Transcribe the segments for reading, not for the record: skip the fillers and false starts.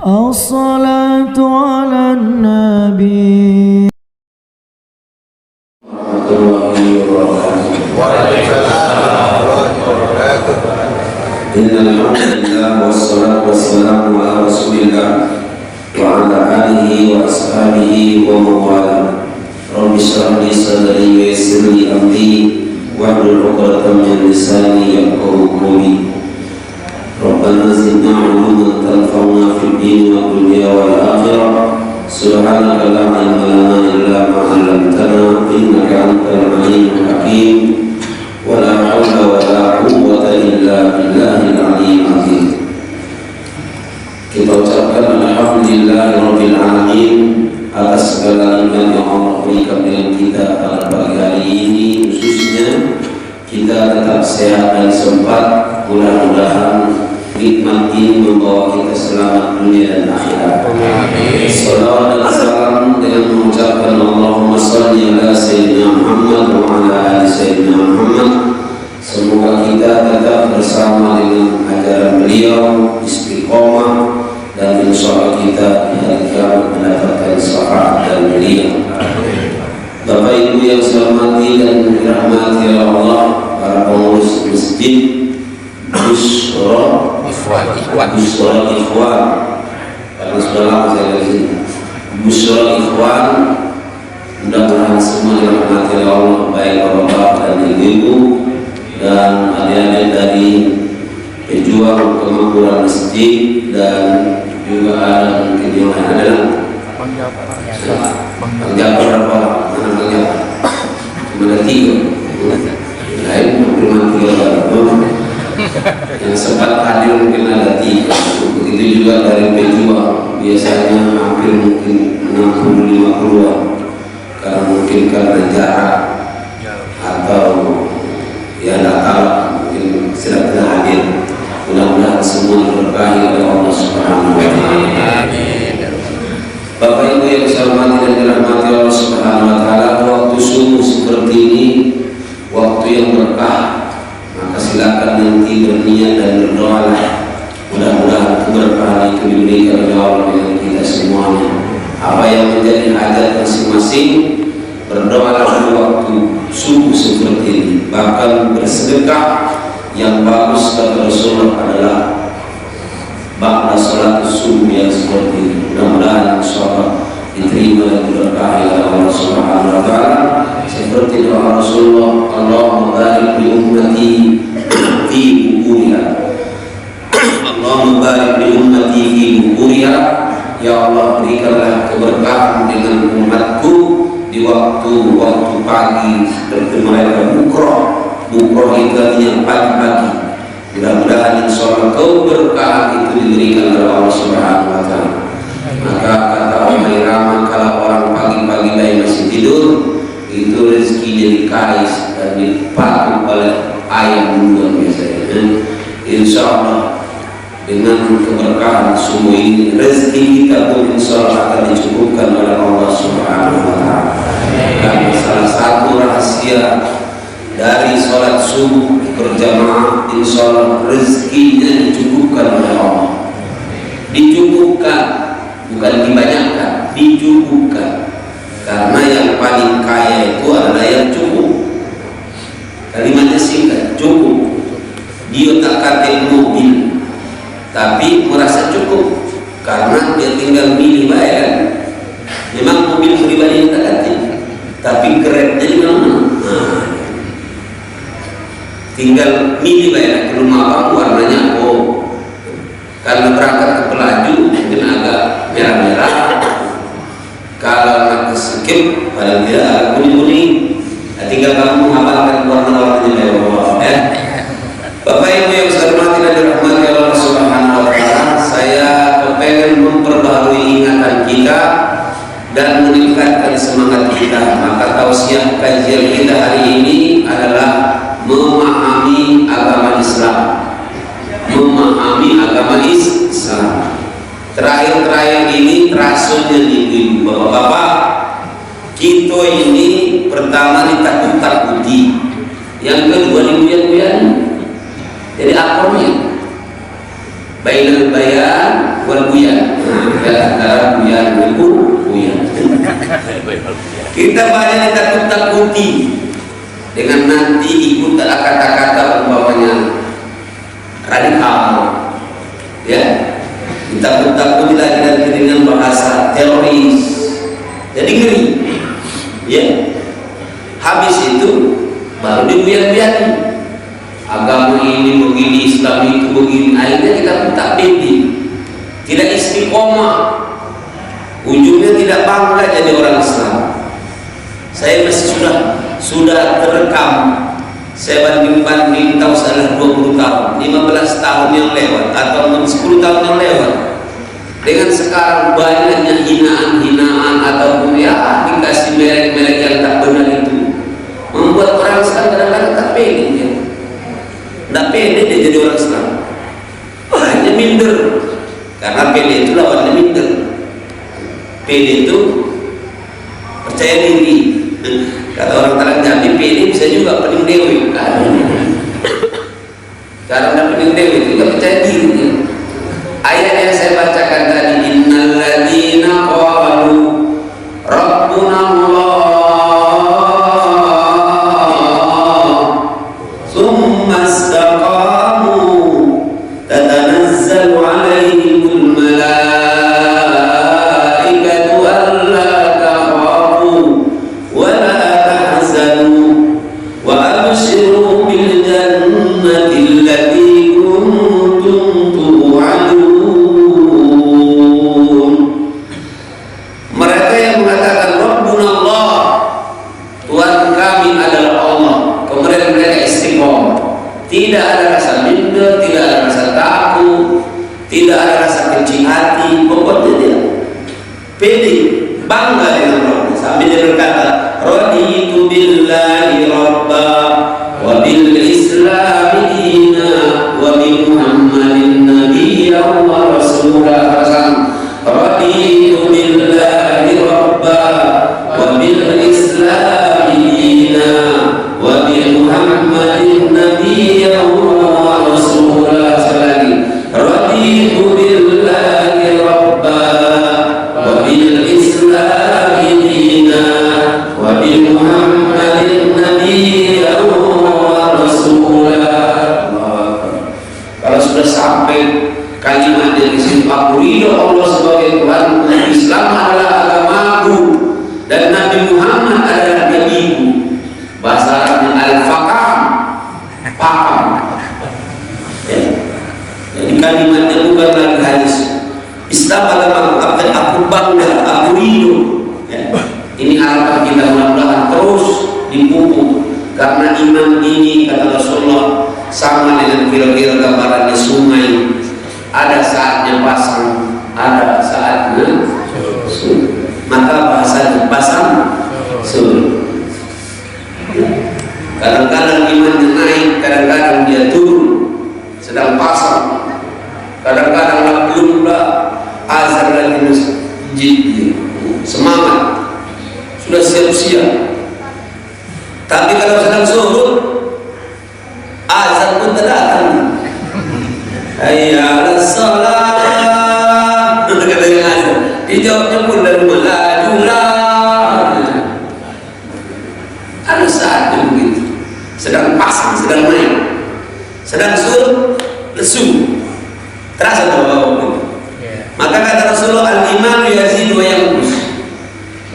الصلاة على النبي. إن الحمد لله والصلاة والسلام على رسول الله وعلى آله وأصحابه ومن والاه. رب اشرح لي صدري ويسر لي أمري واحلل عقدة من لساني يفقهوا قولي. ربنا زدنا علما تنفعنا في الدين والدنيا والآخرة. سبحانك لا علم لنا إلا ما علمتنا إنك أنت العليم الحكيم. ولا حول ولا قوة إلا بالله العلي العظيم. Kita ucapkan alhamdulillahirabbil alamin atas segala nikmat yang Allah berikan dengan kita pada pagi hari ini, khususnya kita tetap sehat dan sempat. Mudah-mudahan nikmat ini membawa kita selamat dunia dan akhirat. Amin. Salawat dan salam dengan mengucapkan Allahumma salli ala Sayyidina Muhammad wa ala ali Sayyidina Muhammad. Semoga kita tetap bersama dengan ajaran beliau, istiqomah, dan insyaallah kita di hari kiamat mendapatkan syafaat dan beliau. Bapak Ibu yang saya hormati dan dirahmati oleh Allah, para pengurus masjid Busra Ikhwan, karena sudah lama saya di sini. Busra Ikhwan, mudah-mudahan semua dirahmati oleh Allah, baik bapak dan ibu dan adik-adik dari pejuang kemakmuran masjid, dan juga ada mungkin yang lain adalah penjabat berapa? Mana penjabat? Cuma ada 3. Lain cuma 3 yang sempat hadir mungkin ada 3. Begitu juga dari pejuang, biasanya hampir mungkin 60-50-an, karena mungkin karena jarak atau ya tidak tahu, mungkin sedang tidak hadir. Mudah-mudahan semua diberkahi oleh Allah Subhanahu wa Ta'ala. Bapak Ibu yang saya hormati dan dirahmati Allah Subhanahu wa Ta'ala, waktu subuh seperti ini waktu yang berkah, maka silakan nanti berniat dan berdoalah. Mudah-mudahan keberkahan itu diberikan oleh Allah dengan kita semuanya. Apa yang menjadi hajat masing-masing, berdoalah pada waktu subuh seperti ini. Bahkan bersedekah yang bagus kata Rasulullah adalah ba'da salat subuh yang seperti ini. Mudah-mudahan insyaallah diterima dan diberkahi oleh Allah Subhanahu wa Ta'ala. Seperti doa Rasulullah, Allahumma barik li ummati fi bukuriha. Allahumma barik li ummati fi bukuriha. Ya Allah, berikanlah keberkahan dengan umatku di waktu-waktu pagi, seperti mereka bukroh itu yang pagi-pagi. Mudah-mudahan insyaallah keberkahan itu diberikan oleh Allah Subhanahu wa Ta'ala. Maka kata Umar Irama, kalau orang pagi-pagi lain masih tidur, itu rezekinya dikais dan dipakai oleh ayam unggun biasanya. Insyaallah dengan keberkahan semua ini, rezeki kita pun insyaallah akan dicukupkan oleh Allah Subhanahu wa Ta'ala. Dan salah satu rahasia dari sholat subuh berjamaah, insyaallah rezekinya dicukupkan oleh Allah. Dicukupkan, bukan dibanyakan, dicukupkan. Karena yang paling kaya itu adalah yang cukup. Kalimatnya singkat, cukup. Dia tak kata mobil, tapi merasa cukup karena dia tinggal milih bayar. Memang mobil pribadi tak kata, tapi keretnya di mana? Tinggal milih bayar ke rumah abang warnanya kalau berangkat ke pelaju mungkin agak merah-merah, kalau nak ke skip paling tidak agak kuning-kuning. Tinggal kamu menghafalkan warna-warnanya ya Allah. Bapak Ibu yang saya hormati dan dirahmati Allah Subhanahu wa Ta'ala, saya kepengen memperbarui ingatan kita dan meningkatkan semangat kita. Maka tausiah kajian kita hari ini adalah memahami agama Islam. Memahami agama Islam. Terakhir ini terasunya ibu-ibu, bapak-bapak, kita ini pertama ditakut-takuti, yang kedua dibuyan-buyan. Jadi akromnya bainal bayan wal buyan. Nah, ya antara buyar buyar. Kita banyak ditakut-takuti dengan nanti ikut kata-kata umpamanya radikal, ya, ditakut-takuti lagi dengan bahasa teroris, jadi ngeri, ya. Habis itu baru dibuyar-buyari. Agama ini begini, Islam itu begini. Akhirnya kita pun tak pede, tidak istiqomah, ujungnya tidak bangga jadi orang Islam. Saya masih sudah terekam. Saya banding-banding tahu salah 20 tahun, 15 tahun yang lewat atau 10 tahun yang lewat dengan sekarang banyaknya hinaan-hinaan ataupun ya dikasih merek-merek yang tak benar itu membuat orang sekarang kadang-kadang tak pede, ya. Tak pede dia jadi orang Islam, hanya minder, karena pede itu lawannya minder. Pede itu percaya diri. Kata orang Talang Jambi, pede bisa juga pening dewi, karena pening dewi itu tidak percaya diri, ya. Ayat yang saya bacakan tadi, innal ladzina qalu rabbuna Allah tsumma istaqamu tatanazzalu alaihimul malaikatu alla takhafu wa la tahzanu wa abshiru bil jannati allati kuntum tu'adun. Mereka yang mengatakan Rabbuna Allah, Tuhan kami adalah Allah, kemudian mereka istiqomah, tidak ada rasa minder, tidak ada rasa takut, tidak ada rasa kecil hati, pokoknya dia pede, bangga dengan Allah. Sambil dia berkata raditu billahi rabba wa bil islami dina wa bi muhammadin nabiyya wa rasulah. Raditu billahi rabba wa bil islami dina wa bi muhammadin nabiyya wa rasulah. Selagi raditu billahi rabba wa bil islami dina wa bi muhammadin nabiyya wa rasulah. Kalau sudah sampai kalimat dari sini, aku ridho Allah sebagai Tuhan, Islam adalah agamaku dan Nabi Muhammad adalah nabiku. Bahasa Arabnya al-faqam, paham, ya. Jadi kalimatnya bukan lagi hadis. Islam agamaku, aku bangga, aku ridho, ya. Ini harapan kita, mudah-mudahan terus dipupuk, karena iman ini kata Rasulullah sama dengan kira-kira gambarannya sungai. Ada saatnya pasang, ada saatnya surut. Maka bahasanya pasang surut. Kadang-kadang imannya naik, kadang-kadang dia turun, sedang pasang. Kadang-kadang belum azan lagi masjid, semangat, sudah siap-siap. Tapi kalau sedang surut, azan pun tidak datang. Hayya 'alas shalah, kata yang azan, dijawabnya pun dari melajulah. Ada saatnya begitu, sedang pasang, sedang naik, sedang surut, lesu, terasa bau-bau begitu. Maka kata Rasulullah, al-iman yazidu wa yanqus.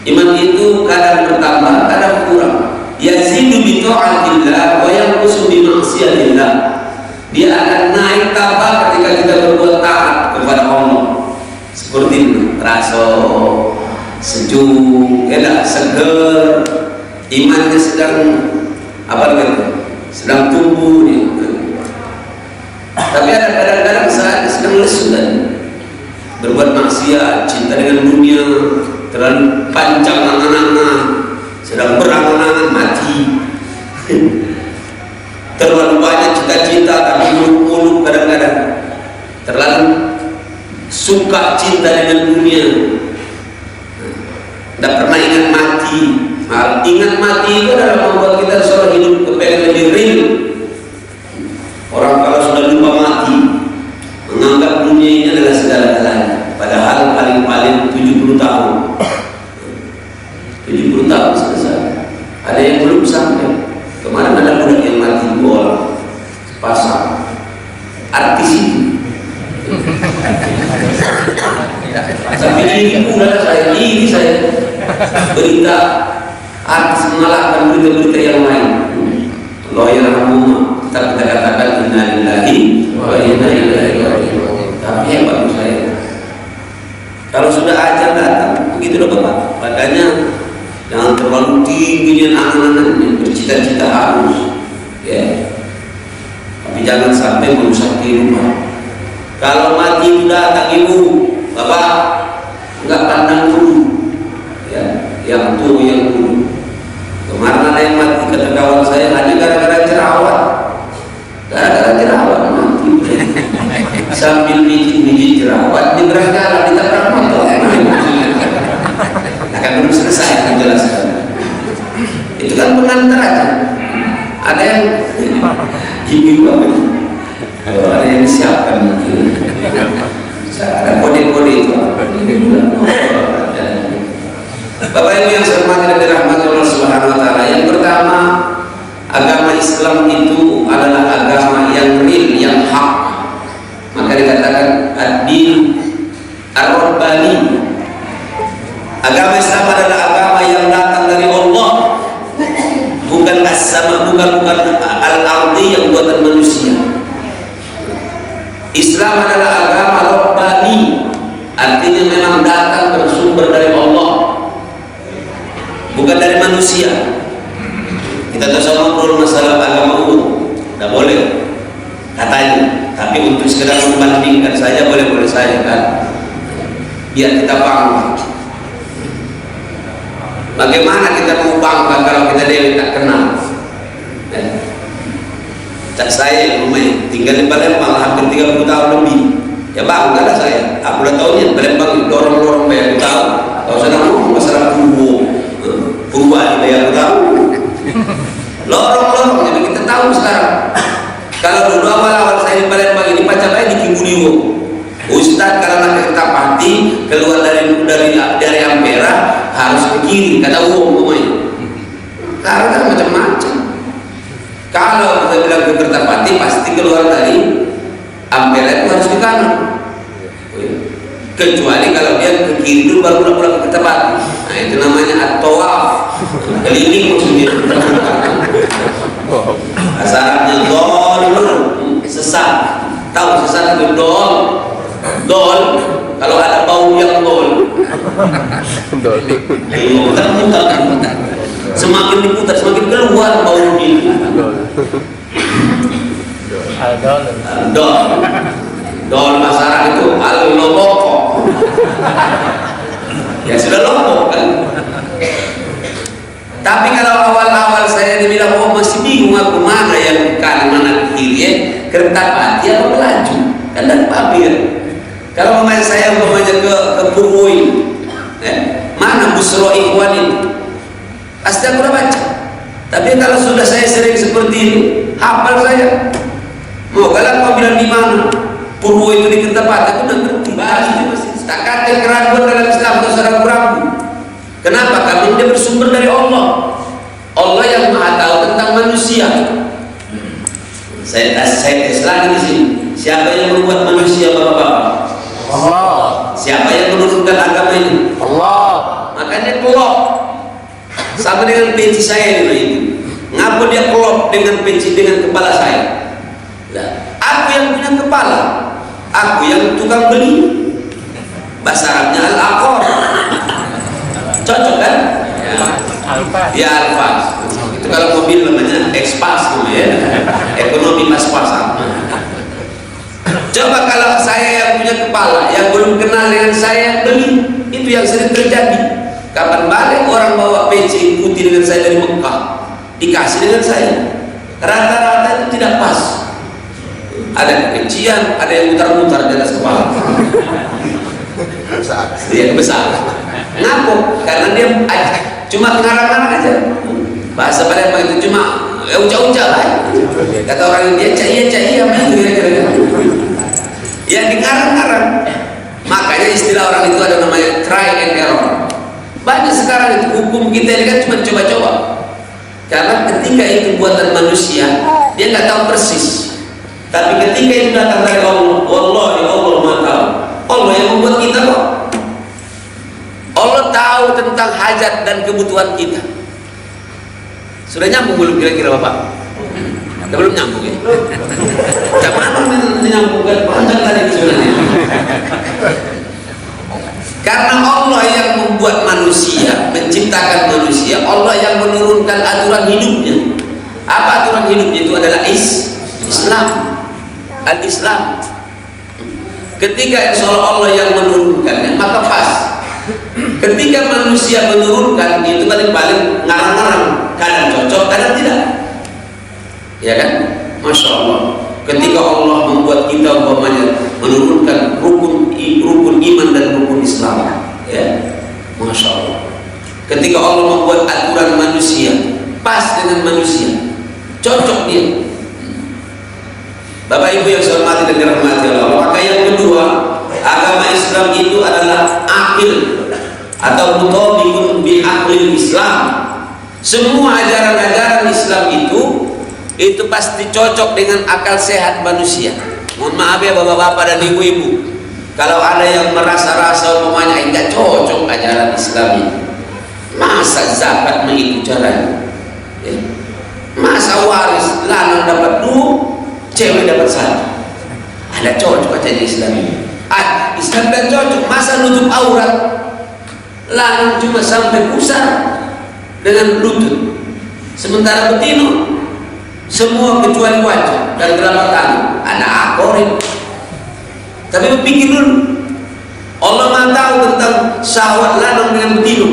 Iman itu kadang bertambah, kadang kurang. Yazidu bi ta'atillah wa yanqusu bi ma'siyatillah. Dia akan naik tambah ketika kita berbuat taat kepada Allah. Seperti itu, terasa sejuk, enak, seger. Imannya sedang apa gitu? Sedang tumbuh nih. Tapi ada kadang-kadang saat sedang lesu kan, berbuat maksiat, cinta dengan dunia, terlalu panjang angan-angan, sedang berangan-angan mati. Terlalu banyak cita-cita tapi muluk-muluk kadang-kadang, terlalu suka cinta dengan dunia, tidak pernah ingat mati. Ingat mati itu adalah membuat kita seorang hidup kepengen lebih real. Orang kalau sudah lupa mati, menganggap dunia ini adalah segala-galanya, padahal paling balik 70 tahun. 70 tahun selesai. Ada yang belum sampai. Kemarin ada budak yang mati 2 orang pasang artis itu. Tapi ini saya berita artis mengalahkan berita-berita yang lain. Lawyer Rahimah tetap kita katakan innalillahi wa inna ilaihi raji'un. Tapi hebat saya. Kalau sudah ajal datang, begitu loh Bapak. Makanya jangan terlalu tinggi angan-angan, bercita-cita harus, ya. Tapi jangan sampai merusak kehidupan. Kalau mati itu datang ibu, Bapak, enggak pandang dulu, ya, yang tua yang dulu. Kemarin ada yang mati kata kawan saya hanya gara-gara jerawat, mati. Sambil mijit jerawat di berangkala ditabrak motor. Akan belum selesai akan jelaskan. Itu kan pengantar aja. Ada yang gini apa? Ada yang disiapkan mungkin. Ada kode-kode itu. Bapak Ibu yang saya hormati dan dirahmati Allah Subhanahu wa taala. Yang pertama, agama Islam itu adalah agama yang real, yang hak. Maka dikatakan ad-din ar-rabbani. Agama Islam adalah agama yang datang dari Allah, bukan as-sama, bukan al-ardi yang buatan manusia. Islam adalah agama rabbani, artinya memang datang bersumber dari Allah, bukan dari manusia. Kita tak ngobrol masalah agama umum, tidak boleh katanya. Tapi untuk sekedar membandingkan saja boleh-boleh saja kan, biar kita bangga. Bagaimana kita mau bangga kalau kita dewi tak kenal? Tak saya rumahnya tinggal di Palembang hampir 30 tahun lebih. Ya bangga lah saya. Aku udah tahu nih Palembang dorong-dorong banyak tahu. Kalau saya ngomong masalah Purwa ini yang tahu. Lorong-lorong jadi kita tahu sekarang. Kalau dulu awal-awal saya di Palembang ini pacarnya di Kibuliwo. Ustaz kalau nak kita pati keluar dari Ampera harus ke kiri, kata umum pemain. Karena macam-macam. Kalau kita bilang ke Kertapati pasti keluar dari Ampera itu harus ke kanan. Kecuali kalau dia ke kiri dulu baru pulang ke Kertapati. Nah itu namanya at-tawaf, keliling maksudnya. Asalnya dol, sesat. Tahu sesat itu dol. Kalau ada bau yang dol, putar-putar. Semakin diputar semakin keluar bau ini. Dol masyarakat itu al-loboko. Ya sudah lobok kan. Tapi kalau awal-awal saya dibilang masih bingung aku mana yang kanan mana kiri ya, Kertapati apa Melaju kan dan Pabir. Kalau saya ke Purwoi, mana Busro Ikhwan itu pasti aku udah baca. Tapi kalau sudah saya sering seperti ini, hafal saya. Mau kalau kau bilang di mana Purwoi itu di Kertapati, aku udah ngerti. Bahas itu masih tak kata keraguan dalam Islam atau secara ragu. Kenapa? Karena dia bersumber dari Allah. Allah yang Maha tahu tentang manusia. Saya tes lagi di sini. Siapa yang membuat manusia, Bapak-bapak? Allah. Siapa yang menurunkan agama ini? Allah. Makanya kelop sama dengan peci saya ini. Ngapa dia kelop dengan peci dengan kepala saya? Nah, aku yang punya kepala, aku yang tukang beli. Bahasa Arabnya al-aqor. Cocok kan? Ya, Alphas. Ya Alphas. Itu kalau mobil namanya Expas ya. Ekonomi pas-pasan. Coba kalau saya yang punya kepala, yang belum kenal dengan saya beli, itu yang sering terjadi. Kapan balik orang bawa peci putih dengan saya dari Mekah, dikasih dengan saya, rata-rata itu tidak pas. Ada kekecian, ada yang mutar-mutar di atas kepala. Dia besar. Ngaku? Karena dia cuma ngarang-ngarang aja. Bahasa Palembang itu cuma ucap-ucap lah. Kata orang dia cahaya begitu kira-kira. Yang dikarang-karang. Makanya istilah orang itu ada namanya try and error. Banyak sekarang itu hukum kita ini kan cuma coba-coba. Karena ketika itu buatan manusia, dia nggak tahu persis. Tapi ketika itu datang dari Allah, Allah Maha tahu. Allah yang membuat kita kok. Allah tahu tentang hajat dan kebutuhan kita. Sudah nyambung belum kira-kira Bapak? Belum nyambung ya? Jangan menyambungkan panjang tadi sebenarnya. Karena Allah yang membuat manusia, menciptakan manusia, Allah yang menurunkan aturan hidupnya. Apa aturan hidupnya? Itu adalah Islam, al-Islam. Ketika insya Allah yang menurunkannya, maka pas. Ketika manusia menurunkan, itu paling-paling ngarang-ngarang, kadang cocok, kadang tidak. Ya kan? Masya Allah. Ketika Allah membuat kita umpamanya menurunkan rukun iman dan rukun Islam, ya, Masya Allah. Ketika Allah membuat aturan manusia pas dengan manusia, cocok dia. Bapak Ibu yang saya hormati dan dirahmati Allah. Maka yang kedua, agama Islam itu adalah akil atau mutabiqun bi aqlil Islam. Semua ajaran-ajaran Islam itu pasti cocok dengan akal sehat manusia. Mohon maaf ya bapak-bapak dan ibu-ibu, kalau ada yang merasa-rasa umpamanya enggak cocok ajaran Islam ini, masa zakat mengikut caranya, ya. Masa waris lanang dapat 2, cewek dapat 1, ada cocok ajaran Islam ini? Islam dan cocok, masa nutup aurat lanang cuma sampai pusar dengan lutut, sementara betina semua kecuali wajah dan telapak tangan ada akorin. Tapi berpikir dulu, Allah Maha tahu tentang syahwat lanang dengan betina.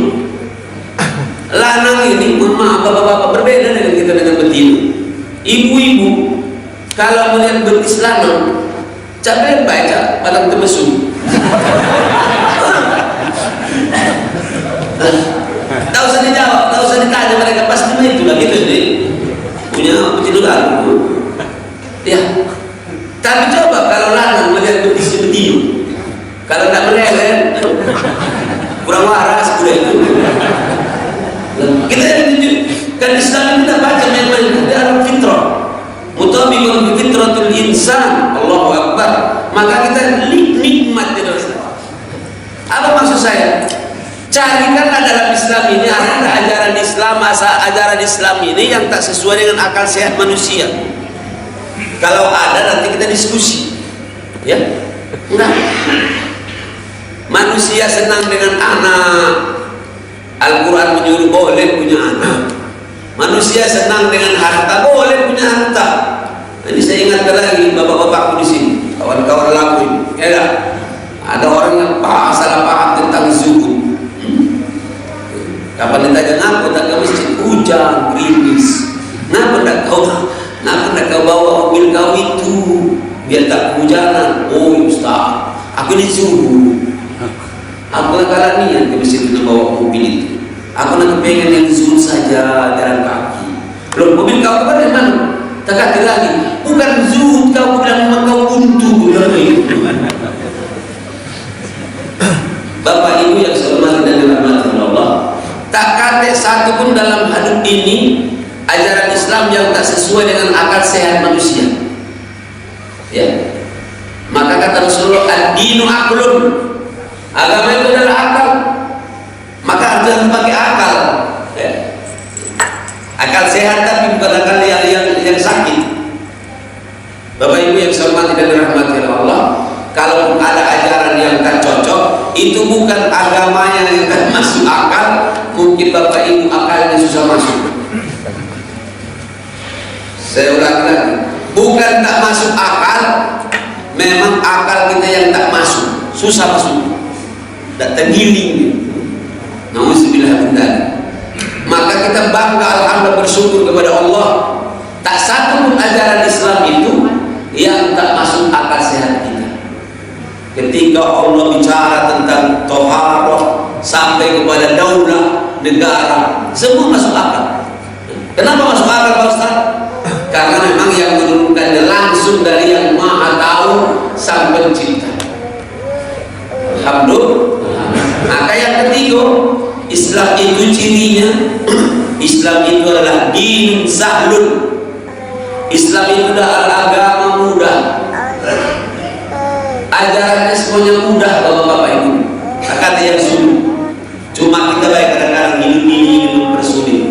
Lanang ini, mohon maaf bapak-bapak, berbeda dengan kita dengan betina. Ibu-ibu kalau melihat betis lanang, capek baca padang temesum. Tak usah dijawab, tak usah ditanya, mereka pasti itulah gitu nih. Punya betina ya. Tapi coba kalau lanang melihat betis betina, kalau tak melihat kurang waras sudah itu. Kita yang kan Islam ini tak baca main-main, dia adalah fitrah. Mutabiqun bi fitratul insan. Allahu Akbar. Maka kita nikmat di dalam Islam. Apa maksud saya? Carikanlah dalam Islam ini ada ajaran Islam, ajaran Islam ini yang tak sesuai dengan akal sehat manusia. Kalau ada nanti kita diskusi, ya. Enggak. Manusia senang dengan anak. Al-Quran menyuruh boleh punya anak. Manusia senang dengan harta, boleh punya harta. Ini saya ingatkan lagi bapak-bapakku di sini, kawan-kawan laku ini. Ya, ada orang yang salah paham tentang zuhud. Kapan ditanya ngapa tak ke masjid, hujan, gerimis. Ngapa tak kau bawa mobil kau itu biar tak kehujanan? Oh Ustaz, aku ini subuh. Aku nak kalah niat ke masjid nak bawa mobil itu. Aku nak pengen yang zuhud saja, jalan kaki. Loh, mobil kau dari mana? Tak kata lagi, bukan zuhud kau bilang memang kau buntu. Bapak Ibu yang saya hormati dan dirahmati Allah, tak kata satu pun dalam hidup ini ajaran Islam yang tak sesuai dengan akal sehat manusia. Ya. Maka kata Rasulullah, ad-dinu aqlun. Agama itu adalah akal. Maka harus pakai akal. Ya. Akal sehat tapi bukan akal yang sakit. Bapak Ibu yang saya hormati dan dirahmati Allah, kalau ada ajaran yang tak cocok, itu bukan agamanya yang tak masuk akal. Mungkin Bapak Ibu akalnya susah masuk. Saya ulangi lagi, bukan tak masuk akal, memang akal kita yang tak masuk, susah masuk, tak tergiling. Nauzubillah min dzalik. Maka kita bangga, alhamdulillah, bersyukur kepada Allah, tak satu pun ajaran Islam itu yang tak masuk akal sehat kita. Ketika Allah bicara tentang toharoh sampai kepada daulah negara, semua masuk akal. Kenapa masuk akal Pak Ustaz? Karena memang yang menurunkannya langsung dari yang Maha Tahu, Sang Pencipta. Alhamdulillah. Maka ad-din sahlun. Islam itu adalah agama mudah. Ajarannya semuanya mudah bapak-bapak ibu. Kata yang sulit. Cuma kita baik kadang-kadang hidup ini hidup bersulit.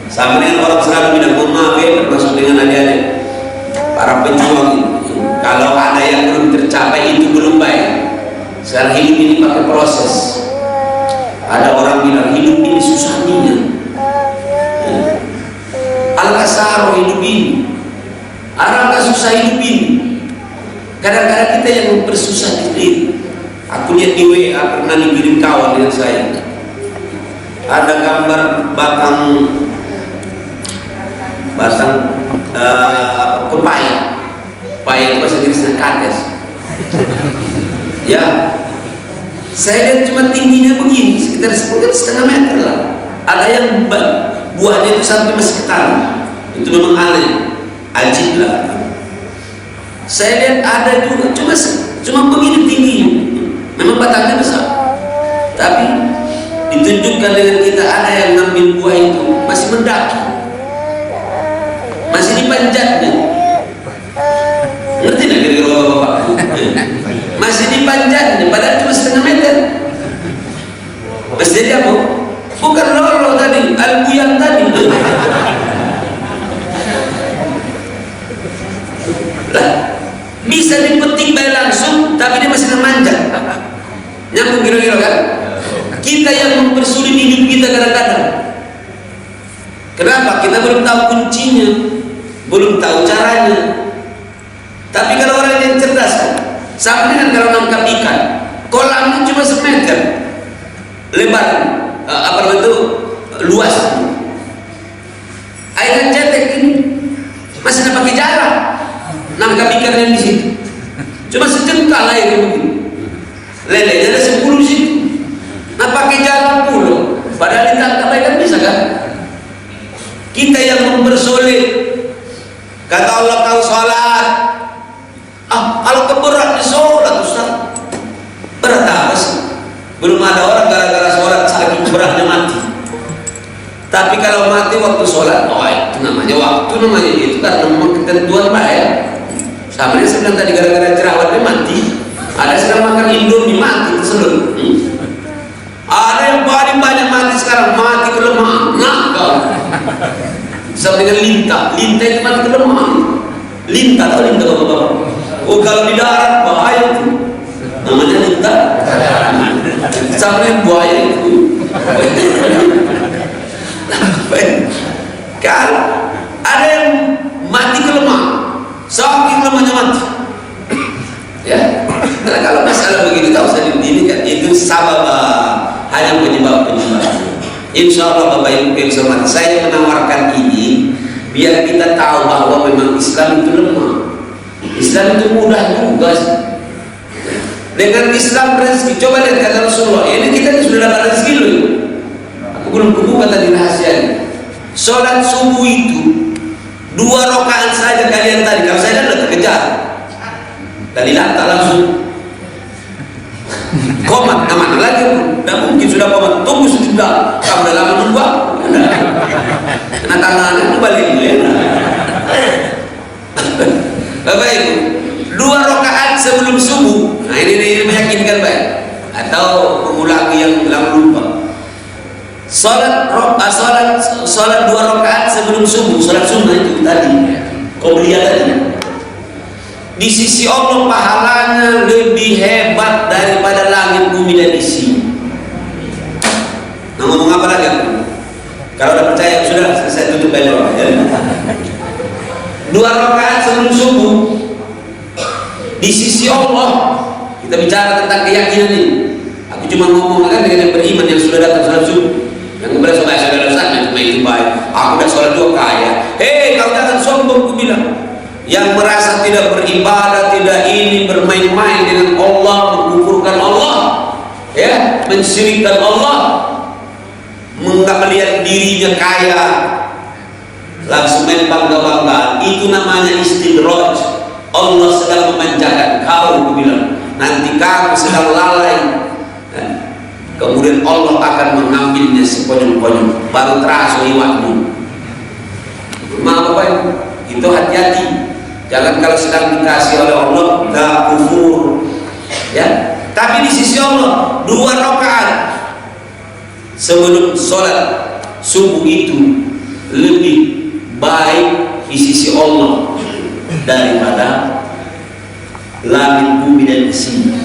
Sama dengan orang selalu bilang mohon maaf ya, termasuk dengan adik-adik para pejuang ini. Kalau ada yang belum tercapai itu belum baik. Sekarang hidup ini pakai proses. Ada orang bilang hidup ini susah ninya. Al-kasaro hidup ini. Alangkah susah hidup ini. Kadang-kadang kita yang mempersusah diri. Aku lihat di WA pernah dikirim kawan dengan saya. Ada gambar batang pepaya. Pepaya itu bahasa Inggrisnya kates. Ya, saya lihat cuma tingginya begini, sekitar 10,5 meter lah. Ada yang buahnya itu sampai masuk ke tanah. Itu memang aneh, ajib lah. Saya lihat ada juga cuma begini tingginya. Memang batangnya besar, tapi ditunjukkan dengan kita ada yang ngambil buah itu masih mendaki, masih dipanjatnya. Ngerti nggak kira-kira bapak? Masih dipanjatnya, padahal cuma 1,5 meter. Masih jadi apa? Bukan lolo tadi, albuyang tadi. Lah, bisa dipetik baik langsung, tapi dia masih memanjat. Nyambung kira-kira kan? Kita yang mempersulit hidup kita kadang-kadang. Kenapa? Kita belum tahu kuncinya, belum tahu caranya. Tapi kalau orang yang cerdas, sama dengan kalau nangkap ikan, kolamnya cuma 1 meter lebar, itu luas. Airnya cetek ini masih ada pakai jarak. Nangkap ikan yang di situ cuma sejengkal air begini, lelenya ada 10 di situ. Nah pakai jalan pula, padahal ditangkap ikan bisa kan? Kita yang mempersulit. Kata Allah kau sholat, kalau keberat di sholat Ustaz, berat apa sih? Belum ada orang gara-gara sholat saking beratnya mati. Tapi kalau mati waktu sholat, oh itu namanya waktu, namanya itu karena memang ketentuan bayar. Sama dia bilang tadi gara-gara jerawatnya mati. Ada sekarang makan indomie mati terselur. Ada yang paling banyak mati sekarang, mati kelemahan. Nakal. Sama dengan lintah itu mati kelemahan. Lintah atau lintah bapak-bapak? Oh kalau di darat bahaya itu. Namanya lintah. Sama dengan buaya itu. Kalau ada yang mati kelemahan, saking lemahnya mati. Ya, karena kalau masalah begini tak usah ini kan itu sabab, hanya penyebab. Insya Allah Bapak Ibu yang saya hormati, saya menawarkan ini biar kita tahu bahwa memang Islam itu lemah. Islam itu mudah juga. Dengan Islam rezeki, coba lihat kata Rasulullah. Ini kita sudah dapat rezeki loh. Aku belum buka tadi rahasianya. Sholat subuh itu 2 rakaat saja kalian tadi. Kalau saya sudah terkejar, tadi lantak langsung komat, aman lagi. Tidak mungkin sudah komat. Tunggu sebentar. Kamu udah lama nunggu. Kena tangannya itu balik ya. Bapak Ibu, 2 rakaat sebelum subuh. Nah ini meyakinkan baik. Atau mengulangi yang lupa. Salat 2 rakaat sebelum subuh, salat sunnah itu tadi, qobliyah tadi. Di sisi Allah pahalanya lebih hebat daripada langit bumi dan isi. Nah ngomong apa lagi? Kalau udah percaya sudah selesai, tutup aja. 2 rakaat sebelum subuh di sisi Allah. Kita bicara tentang keyakinan ini. Aku cuma ngomong kan dengan yang beriman yang sudah datang salat subuh. Yang kemudian saudara Ustaz itu baik, aku udah sholat 2 kaya. Hei, kau jangan sombong, aku bilang. Yang merasa tidak beribadah, tidak ini bermain-main dengan Allah, mengukurkan Allah, ya, mensyirikkan Allah, melihat dirinya kaya, langsung main bangga-banggaan. Itu namanya istidraj. Allah sedang memanjakan kau, aku bilang. Nanti kamu sedang lalai. Kemudian Allah akan mengambilnya sekonyong-konyong, baru terasa iwakmu. Bapak itu hati-hati. Jangan kalau sedang dikasih oleh Allah nggak kufur, ya. Tapi di sisi Allah 2 rakaat sebelum sholat subuh itu lebih baik di sisi Allah daripada langit, bumi dan isinya.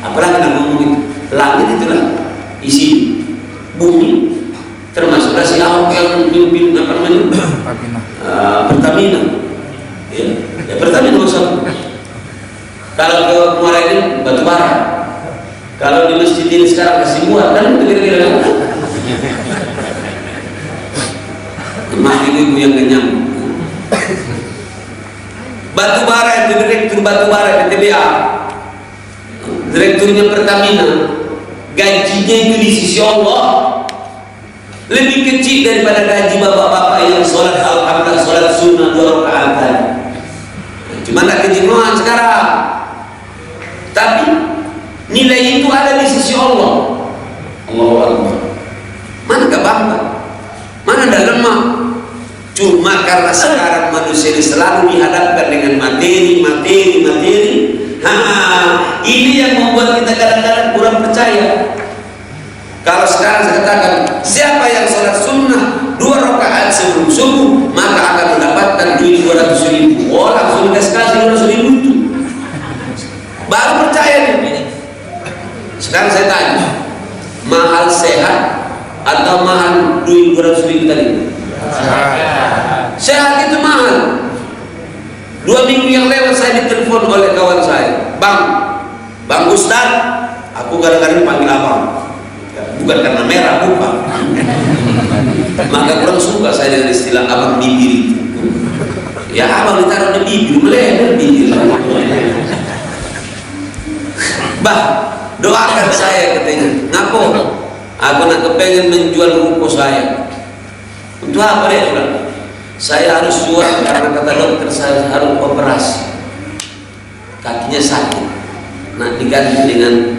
Apalagi kita ngomong itu, langit itulah isi, bumi termasuklah si Ahok yang memimpin apa namanya Pertamina, ya Pertamina maksudnya. Kalau ke Muara ini batu bara, kalau di masjid ini sekarang kasih buah kan itu kira-kira mah ibu yang kenyang. Batu bara itu direktur batu bara PTBA, direkturnya Pertamina, gajinya itu di sisi Allah lebih kecil daripada gaji bapak-bapak yang sholat alhamdulillah, sholat sunnah 2 rakaat tadi. Cuma tidak kejenuhan sekarang, tapi nilai itu ada di sisi Allah. Allahu Akbar. Mana gak bangga, mana ada lemah. Cuma karena sekarang manusia ini selalu dihadapkan dengan materi. Ini yang membuat kita kadang-kadang kurang percaya. Kalau sekarang saya katakan, siapa yang sholat sunnah 2 rakaat sebelum subuh, maka akan mendapatkan duit 200.000. Oh, langsung kasih 200.000 itu. Baru percaya nih. Sekarang saya tanya, mahal sehat atau mahal duit 200.000 tadi? Sehat itu mahal. 2 minggu yang lewat saya ditelepon oleh kawan saya, Bang Ustaz, aku kadang-kadang panggil abang, bukan karena merah, bukan. Maka kurang suka saya dengan istilah abang bibir itu. Ya abang ditaruh di bibir, melebar bibir. Bah, doakan saya katanya. Ngapo? Aku nak kepengen menjual ruko saya. Untuk apa dia bilang? Saya harus jual karena kata dokter saya harus operasi. Kakinya sakit. Nah diganti dengan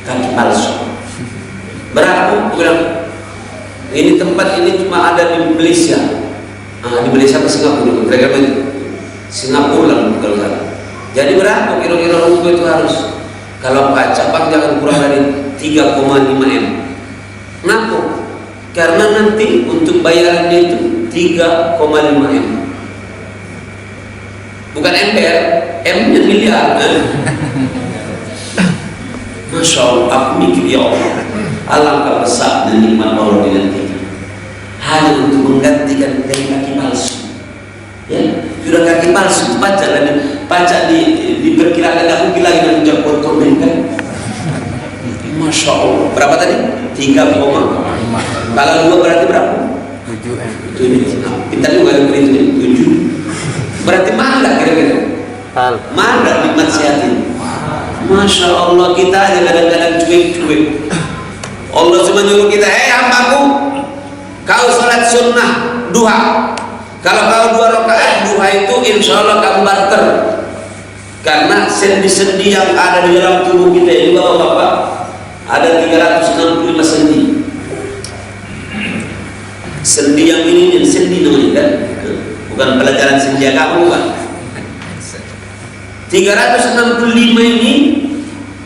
kaki palsu. Berapa? Aku bilang, ini tempat ini cuma ada di Malaysia. Di Malaysia ke Singapura, kira-kira itu. Singapura lah kalau salah. Jadi berapa kira-kira ruko itu harus? Kalau pajak bang jangan kurang dari 3,5 M. Kenapa? Karena nanti untuk bayarannya itu 3,5 M. Bukan MPR, M-nya miliar. Masya Allah, aku mikir ya Allah, alangkah besar dan nikmat Allah dinantikan. Hanya untuk menggantikan dari kaki palsu. Ya, sudah kaki palsu pajak diperkirakan dah mungkin lagi nanti jauh korban kan. Masya Allah. Berapa tadi? 3,5. Kalau 2 berarti berapa? 7 M. 7. Kita juga ada perhitungan 7. Berarti mana kira-kira? Mana nikmat sehat ini? Masya Allah, kita aja kadang-kadang cuek-cuek. Allah cuma nyuruh kita, hambaku, kau sholat sunnah duha. Kalau kau 2 rakaat duha itu insya Allah kamu barter. Karena sendi-sendi yang ada di dalam tubuh kita ini bapak-bapak, ada 365 sendi. Sendi yang ini sendi namanya kan, bukan pelajaran sendi agama bukan. 365 ini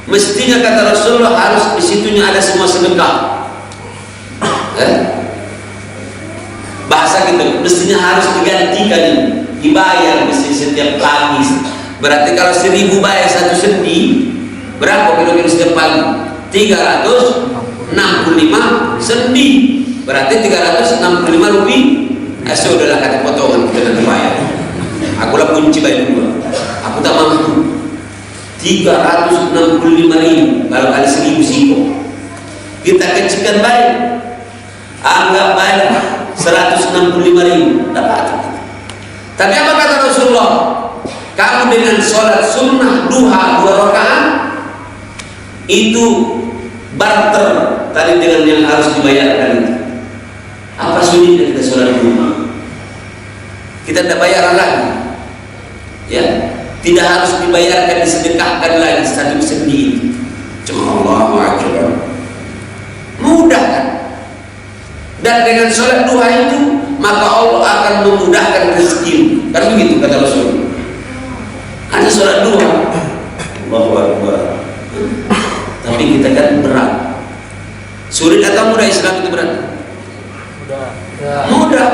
mestinya kata Rasulullah harus di situnya ada semua sedekah. Bahasa kita mestinya harus digantikan, dibayar mesti setiap pagi. Berarti kalau 1000 bayar 1 sendi, berapa kira-kira setiap pagi? 365 sendi. Berarti 365 rupiah. Sudahlah kata potongan kita nanti bayar. Aku lah kunci bayar dua. Aku tak mampu. 365.000 kalau kali 1000 siko. Kita kecilkan baik. Anggap baik 165.000 dapat. Tapi apa kata Rasulullah? Kamu dengan sholat sunnah duha 2 rakaat itu barter tadi dengan yang harus dibayarkan itu. Apa sulitnya kita sholat duha? Kita tidak bayaran lagi, ya. Tidak harus dibayarkan, disedekahkan lagi 1 sendi. Cuma Allahu Akbar. Mudah kan? Dan dengan sholat duha itu maka Allah akan memudahkan rezeki. Kan begitu kata Rasul. Hanya sholat duha, Allahu Akbar. Tapi kita kan berat. Sulit atau mudah Islam itu berat? Mudah.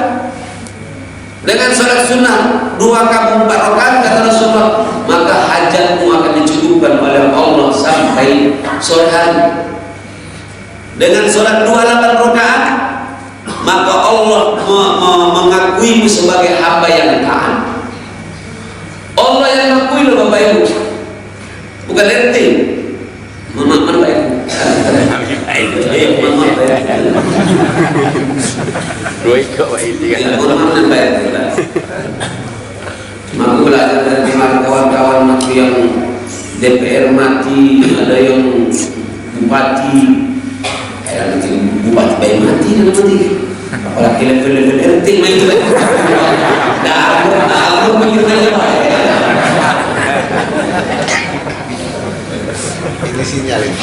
Dengan sholat sunnah 2 kabung 4 rakaat kata Rasulullah, maka hajatmu akan dicukupkan oleh Allah sampai sore hari. Dengan sholat 28 rakaat, maka Allah mengakuimu sebagai hamba yang taat. Allah yang mengakui loh Bapak Ibu, bukan RT. Mana Bapak Ibu? Maka belajar dari kawan-kawan mati yang DPR mati, ada yang bupati, nanti bupati bayi mati dan mati. Apalagi level-level RT mah itu. Aku mikir aja Pak. Ini sinyal ini.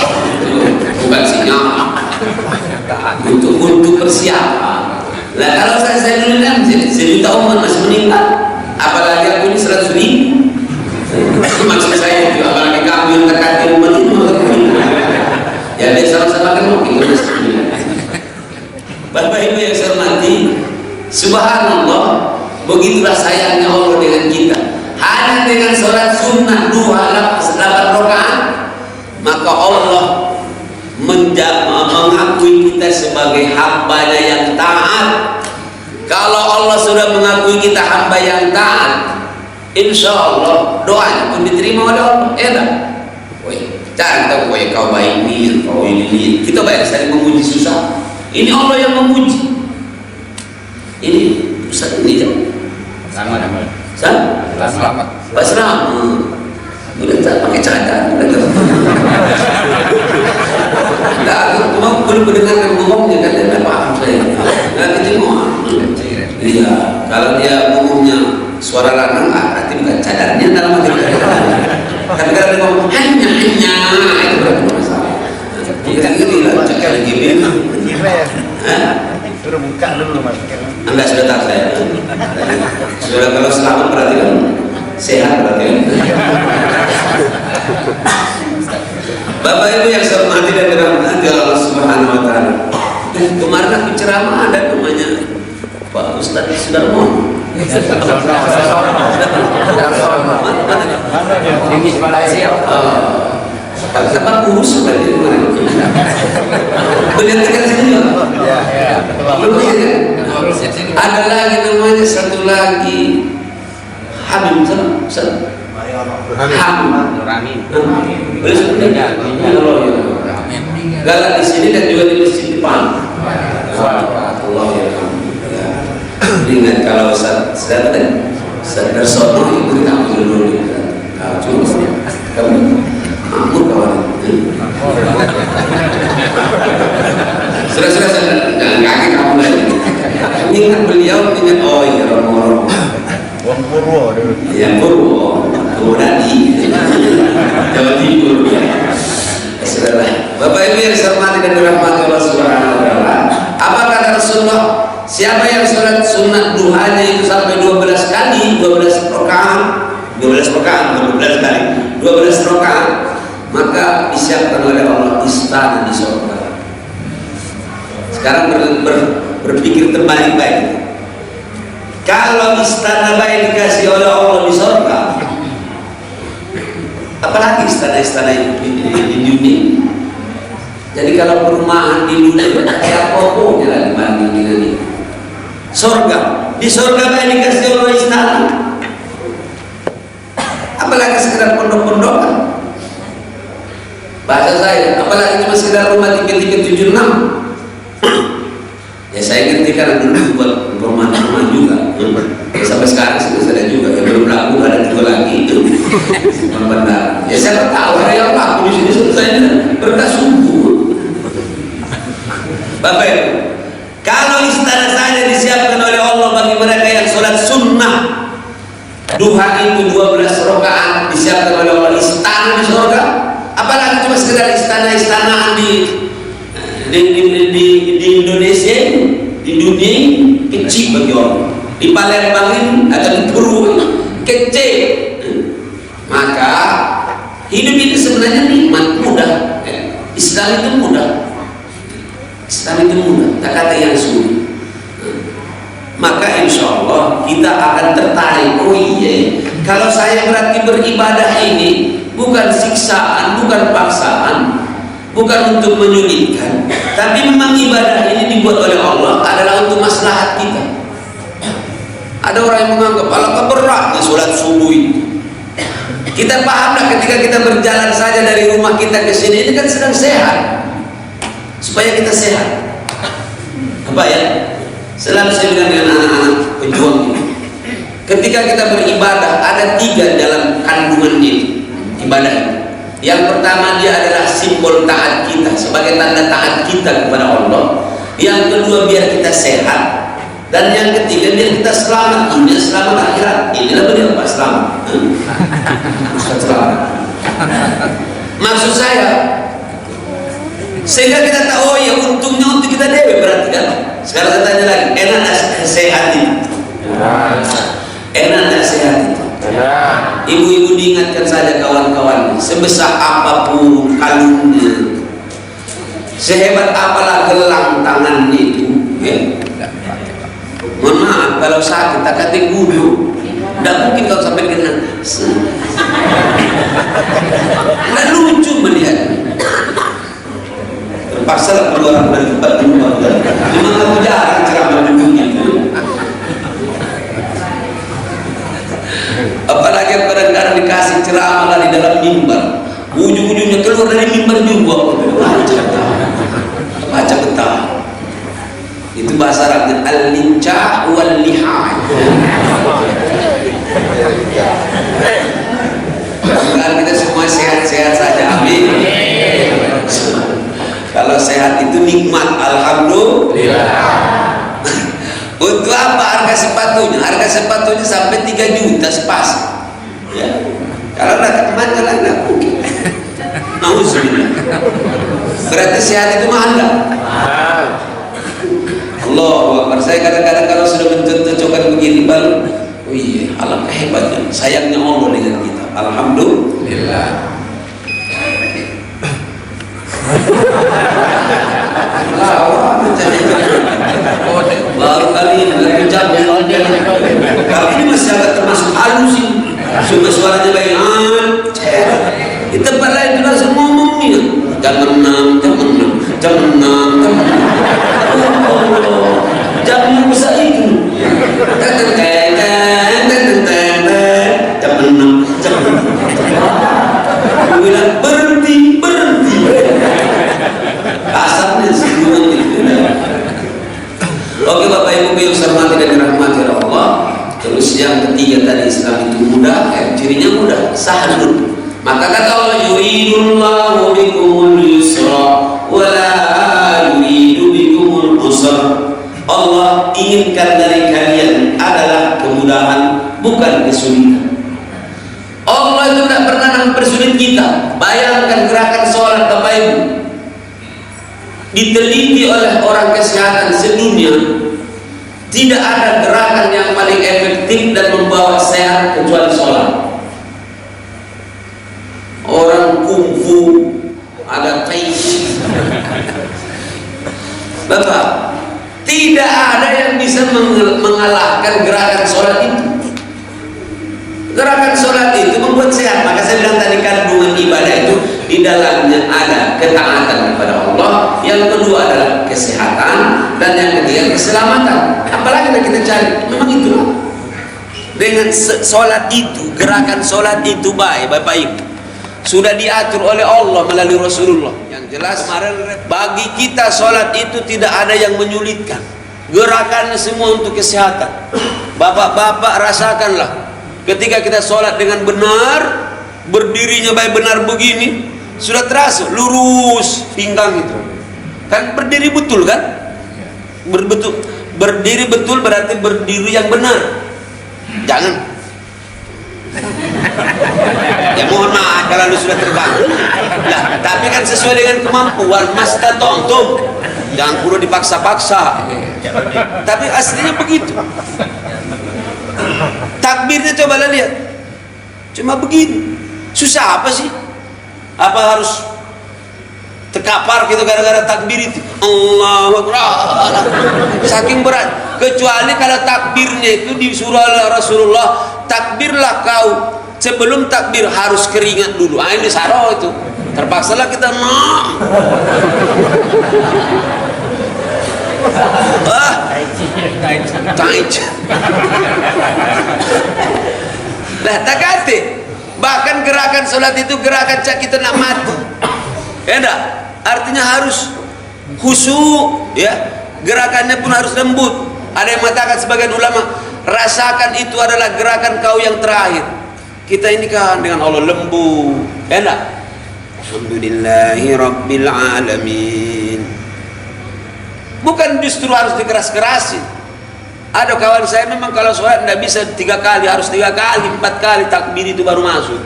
Bukan sinyal. Untuk persiapan. Nah kalau saya dulu kan sejuta umat masih meninggal, apalagi aku ini 100.000. Maksud saya itu apalagi kamu yang terkait umat itu ya dia sama-sama kan mungkin Bapak Ibu yang saya hormati, subhanallah, begitulah sayangnya Allah dengan kita. Hanya dengan sholat sunnah 28 rakaat, maka Allah mengakui kita sebagai hambanya yang taat. Kalau Allah sudah mengakui kita hamba yang taat, insya Allah doanya pun diterima oleh Allah. Enak. Jangan tahu kau baik nih, kau ini. Kita banyak sekali memuji susah. Ini Allah yang memuji. Ini Ustaz ini jam. Selamat. Pak Selamat. Udah tak pakai cadar. Nah, aku mau mendengarkan ngomongnya kan dia paham saya. Nah, kita mau. Iya, kalau dia ngomongnya suara lanang, berarti bukan cadarnya dalam hati. Kan kalau dia ngomong hanya itu berarti masalah. Kita ini lah cakap lagi Suruh buka dulu Mas. Enggak, sudah tak saya. Sudah kalau selamat berarti kan sehat berarti kan. Bapak Ibu yang saya hormati dan dirahmati Allah Subhanahu wa taala. Kemarin aku ceramah ada namanya Pak Ustadz Sudarmono. Tinggi Malaysia. Apa kurus tadi kemarin? Beliau tekan sini loh. Ada lagi namanya satu lagi Habib galak di sini dan juga di masjid depan. Allah ya. Ingat kalau Ustaz Darsono itu kita ambil dulu. Cuma kamu ampun kawan. Sudah jangan kaget kamu lagi. Ingat beliau ingat oh iya Romo. Wong Purwo dulu. Yang Purwo, Purwodadi, Jawa Timur. Saudara, Bapak Ibu yang saya hormati dan dirahmati Allah Subhanahu wa taala. Apa kata Rasulullah? Siapa yang sholat sunnah duhanya itu sampai 12 kali, 12 rakaat, 12 kali, 12 rakaat, maka disiapkan oleh Allah istana di surga. Sekarang berpikir terbalik baik. Kalau istana baik dikasih oleh Allah di surga, apalagi istana-istana di dunia. Jadi kalau perumahan di dunia kayak pokoknya lah dibanding dengan ini. Surga, di surga baik dikasih Allah istana. Apalagi sekedar pondok-pondokan. Bahasa saya, apalagi cuma sekedar rumah tiket 76. Ya saya ngerti karena dulu buat perumahan juga. Ya, sampai sekarang sudah ada juga. Yang belum laku ada juga lagi itu. Benar. Ya saya tahu ada yang laku di sini selesai berkah sungguh. Bapak Ibu, kalau istana saya disiapkan oleh Allah bagi mereka yang sholat sunnah duha itu 12 rakaat disiapkan oleh Allah istana di surga, apalagi cuma sekedar istana-istanaan di Indonesia ini. di dunia ini kecil bagi orang, di Palembang atau di Purwo kecil. Maka hidup ini sebenarnya nikmat, mudah. Islam itu mudah. Islam itu mudah, tak kata yang sulit. Maka insya Allah kita akan tertarik. Oh iya, kalau saya berarti beribadah ini bukan siksaan, bukan paksaan, bukan untuk menyulitkan, tapi memang ibadah ini dibuat oleh Allah adalah untuk maslahat kita. Ada orang yang menganggap alangkah beratnya sholat subuh itu. Kita pahamlah ketika kita berjalan saja dari rumah kita ke sini, ini kan sedang sehat, supaya kita sehat. Apa ya? Selalu saya bilang dengan anak-anak pejuang ini, ketika kita beribadah ada 3 dalam kandungan ini ibadah ini. Yang pertama, dia adalah simbol taat kita, sebagai tanda taat kita kepada Allah. Yang kedua, biar kita sehat. Dan yang ketiga, biar kita selamat dunia, selamat akhirat. Inilah beliau Pak selamat. Ustaz selamat. Maksud saya, sehingga kita tahu, oh ya untungnya untuk kita dewe berarti kan. Sekarang saya tanya lagi, enak tak sehat itu? Enak tak sehat itu? Ibu-ibu diingatkan saja kawan-kawan, sebesar apapun kalungnya, sehebat apalah gelang tangannya itu, ya? Mohon maaf kalau sakit tak kata guru, tidak mungkin kau sampai dengan tidak lucu melihat. Terpaksa keluar dari tempat rumah. Memang aku jarang ceramah dunia. Apalagi kadang-kadang dikasih ceramah di dalam mimbar, ujung-ujungnya keluar dari mimbar juga. Baca betah. Itu bahasa Arabnya al-lincah wal-lihai. Mudah-mudahan kita semua sehat-sehat saja, amin. Kalau sehat itu nikmat, alhamdulillah. Untuk apa harga sepatunya? Harga sepatunya sampai 3 juta sepasang. Ya. Kalau nak kemana lah mungkin. Nauzubillah. Berarti sehat itu mahal tak? Allahu Akbar. Saya kadang-kadang kalau sudah mencocokkan begini baru, oh iya, alangkah hebatnya, sayangnya Allah dengan kita. Alhamdulillah. Baru kali ini kalau ini masih agak termasuk halus sih, suaranya baik. Di tempat lain itu langsung ngomong nih, jam 6, jam 6. Jamnya bisa itu. Jam 6. Bilang berhenti. Asapnya semua itu. Oke Bapak Ibu yang saya hormati dan dirahmati Allah. Terus yang ketiga tadi, Islam itu mudah, cirinya mudah, sahlun. Maka kata Allah, yuridullahu bikumul yusra wa la yuridu bikumul usra. Allah inginkan dari kalian adalah kemudahan, bukan kesulitan. Allah itu tidak pernah mempersulit kita. Bayangkan gerakan sholat Bapak Ibu, diteliti oleh orang kesehatan sedunia, tidak ada gerakan yang paling efektif dan membawa sehat kecuali sholat. Orang kungfu ada tai, Bapak, tidak ada yang bisa mengalahkan gerakan sholat itu. Gerakan sholat itu membuat sehat. Maka saya bilang tadi, kandungan ibadah itu di dalamnya ada ketaatan kepada Allah, yang kedua adalah kesehatan, dan yang ketiga keselamatan. Apalagi yang kita cari? Memang itulah. Dengan sholat itu, gerakan sholat itu baik Bapak Ibu, sudah diatur oleh Allah melalui Rasulullah. Yang jelas bagi kita sholat itu tidak ada yang menyulitkan. Gerakannya semua untuk kesehatan. Bapak-bapak rasakanlah, ketika kita sholat dengan benar, berdirinya baik benar begini, sudah terasa lurus pinggang itu. Kan berdiri betul kan? Berdiri betul berarti berdiri yang benar. Jangan. Ya mohon maaf kalau lu sudah terbangun. Nah, tapi kan sesuai dengan kemampuan, mastata'tum. Jangan pula dipaksa-paksa. Tapi aslinya begitu. Takbirnya coba lihat. Cuma begini. Susah apa sih? Apa harus terkapar gitu gara-gara takbir itu? Allahu Akbar. Saking berat. Kecuali kalau takbirnya itu disuruh oleh Rasulullah, takbirlah kau. Sebelum takbir harus keringat dulu. Ah, ini saro itu. Terpaksalah kita lah tak kate. Bahkan gerakan sholat itu gerakan cak kita nak mati. Enggak? Artinya harus khusyuk, ya. Gerakannya pun harus lembut. Ada yang mengatakan sebagian ulama, rasakan itu adalah gerakan kau yang terakhir. Kita ini kan dengan Allah lembut. Enggak? Alhamdulillahi Rabbil Alamin. Bukan justru harus dikeras-kerasin. Ada kawan saya memang kalau sholat tidak bisa 3 kali, harus 3 kali, 4 kali takbir itu baru masuk.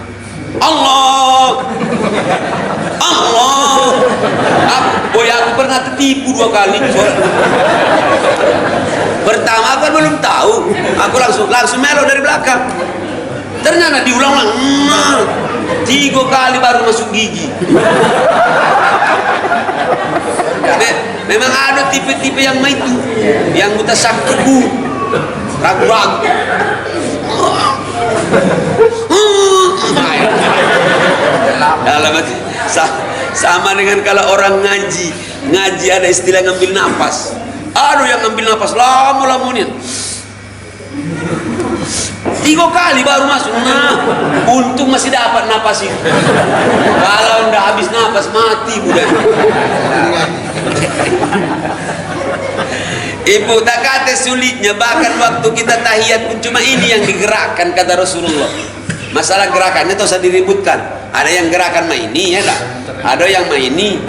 Allah, Allah. Aku pernah tertipu 2 kali. Pertama kan belum tahu, aku langsung melo dari belakang. Ternyata diulang-ulang, 3 kali baru masuk gigi. Memang ada tipe-tipe yang itu, yang mutasakkibu, ragu-ragu. Dalam sama dengan kalau orang ngaji ada istilah ngambil napas. Ada yang ngambil napas lama-lamanya. 3 kali baru masuk. Nah, untung masih dapat napas itu. Kalau ndak habis napas mati budak. Ibu tak kata sulitnya, bahkan waktu kita tahiyat pun cuma ini yang digerakkan kata Rasulullah. Masalah gerakannya tak usah diributkan. Ada yang gerakan maini ya tak? Ada yang maini,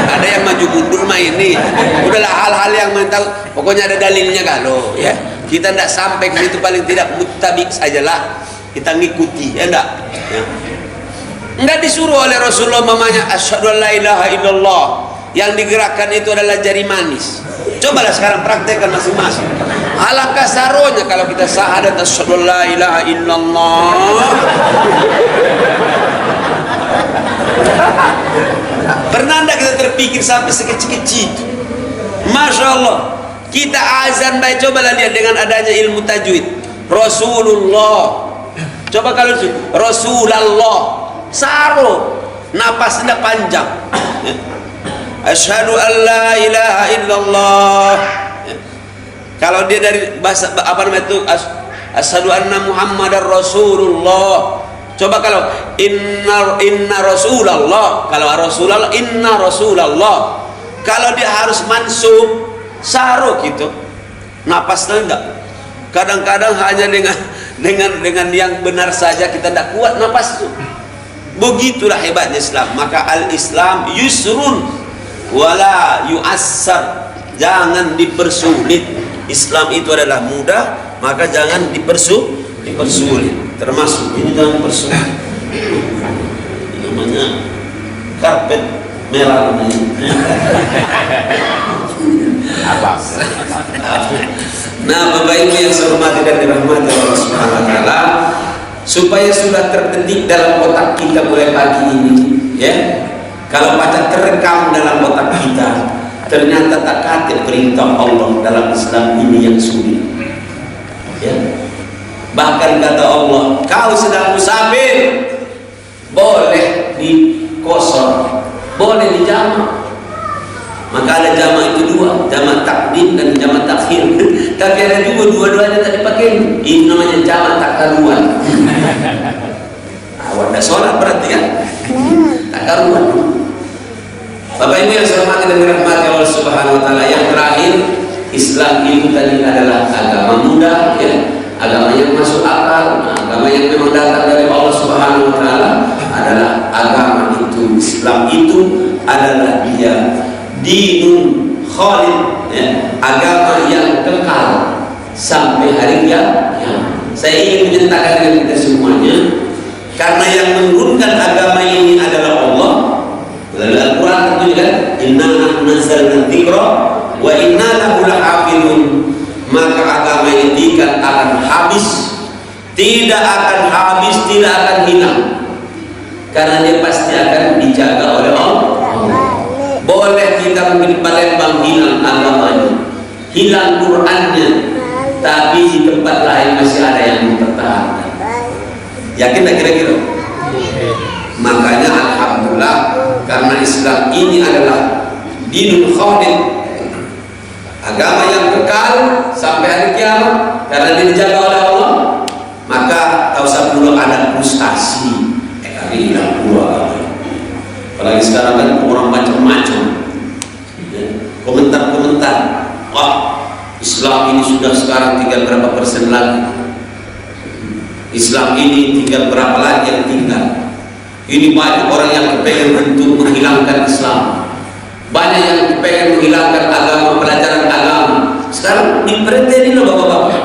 ada yang maju mundur maini. Udahlah hal-hal yang tahu. Pokoknya ada dalilnya kalau ya. Kita tidak sampai ke situ, paling tidak mutabik sajalah, kita ngikuti, ya enggak? Ya. Enggak disuruh oleh Rasulullah mamanya asyhadu an la ilaha illallah. Yang digerakkan itu adalah jari manis. Cobalah sekarang praktekkan masing-masing. Alangkah saronya kalau kita syahadat asyhadu an la ilaha illallah. Pernah enggak kita terpikir sampai sekecil-kecil itu? Masya Allah. Kita azan baik, cobalah lihat dengan adanya ilmu tajwid. Rasulullah. Coba kalau Rasulullah, saro, napas tidak panjang. Asyhadu an la ilaha illallah. Kalau dia dari bahasa apa namanya itu, asyhadu anna Muhammadar Rasulullah. Coba kalau inna Rasulullah, kalau Rasulullah inna Rasulullah. Kalau dia harus mansub saro gitu, napasnya enggak. Kadang-kadang hanya dengan yang benar saja kita tidak kuat napas itu. Begitulah hebatnya Islam. Maka al-Islam yusrun wala yu'assar. Jangan dipersulit. Islam itu adalah mudah, maka jangan dipersulit. Termasuk ini jangan persulit. Namanya karpet merah ini. Nah, Bapak Ibu yang saya hormati dan dirahmati Allah Subhanahu wa taala, supaya sudah terdetik dalam otak kita mulai pagi ini, ya. Kalau pada terekam dalam otak kita, ternyata tak kata perintah Allah dalam Islam ini yang sulit. Ya. Bahkan kata Allah, kau sedang musafir, boleh dikosor, boleh dijamak. Maka ada jamak itu 2, jamak takdim dan jamak takhir. Tapi ada juga dua-duanya tak dipakai. Ini namanya jamak takaruan. Awak dah sholat berarti kan? Takaruan. Bapak Ibu yang saya hormati dan dirahmati Allah Subhanahu wa taala, yang terakhir, Islam itu tadi adalah agama mudah, ya. Agama yang masuk akal, agama yang memang datang dari Allah Subhanahu wa taala, adalah agama itu. Islam itu adalah dia dinun khalid, ya, agama yang kekal sampai hari kiamat. Saya ingin menyatakan dengan kita semuanya, karena yang menurunkan agama ini adalah Allah. Dalam Al-Quran tentunya kan, inna nahnu nazzalna dzikra wa inna lahu lahafizun. Maka agama ini tidak akan habis, tidak akan habis, tidak akan hilang, karena dia pasti akan dijaga oleh Allah. Boleh kita mungkin Palembang hilang agamanya, hilang Qur'annya, tapi di tempat lain masih ada yang mempertahankan. Yakin tak kira-kira? Makanya alhamdulillah, karena Islam ini adalah dinul khalid, agama yang kekal sampai hari kiamat, karena dia dijaga oleh Allah. Maka tak usah perlu ada frustasi, kali hilang pula agama. Apalagi sekarang kan orang macam-macam, komentar-komentar, wah Islam ini sudah sekarang tinggal berapa persen lagi, Islam ini tinggal berapa lagi yang tinggal. Ini banyak orang yang kepengen untuk menghilangkan Islam, banyak yang kepengen menghilangkan agama, pelajaran agama. Sekarang diperhatikan loh bapak-bapak.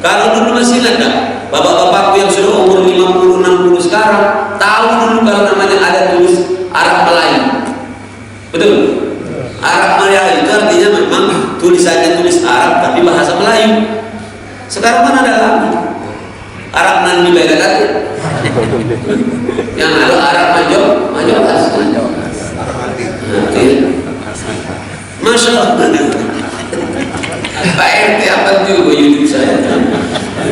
Kalau dulu masih ada bapak-bapakku yang sudah umur 50-60 sekarang tahu dulu kalau namanya ada tulis Arab Melayu, betul? Arab Melayu itu artinya memang tulisannya tulis Arab tapi bahasa Melayu. Sekarang mana ada lagi Arab nan dibedakan? Yang ada Arab Majokas. Masya Allah. Pak RT apa juga YouTube saya,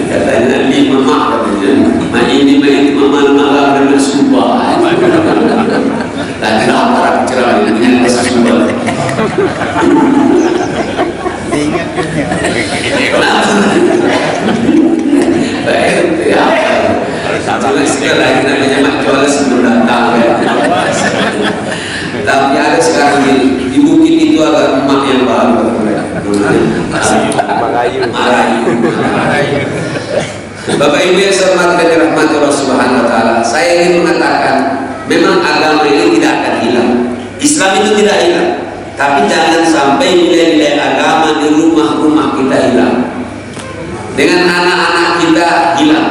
katanya 5 mak katanya, ini malam dengan sumpah. Dan kenapa Arab cerah dengan sumpah? Pak RT apa? Cuma sekarang namanya mak jual sebelum datang ya. Tapi ada sekarang di bukit itu agak emak yang baru. Marayu. Bapak Ibu yang saya hormati dan dirahmati Allah Subhanahu wa taala, saya ingin mengatakan memang agama ini tidak akan hilang. Islam itu tidak hilang, tapi jangan sampai nilai-nilai agama di rumah-rumah kita hilang, dengan anak-anak kita hilang.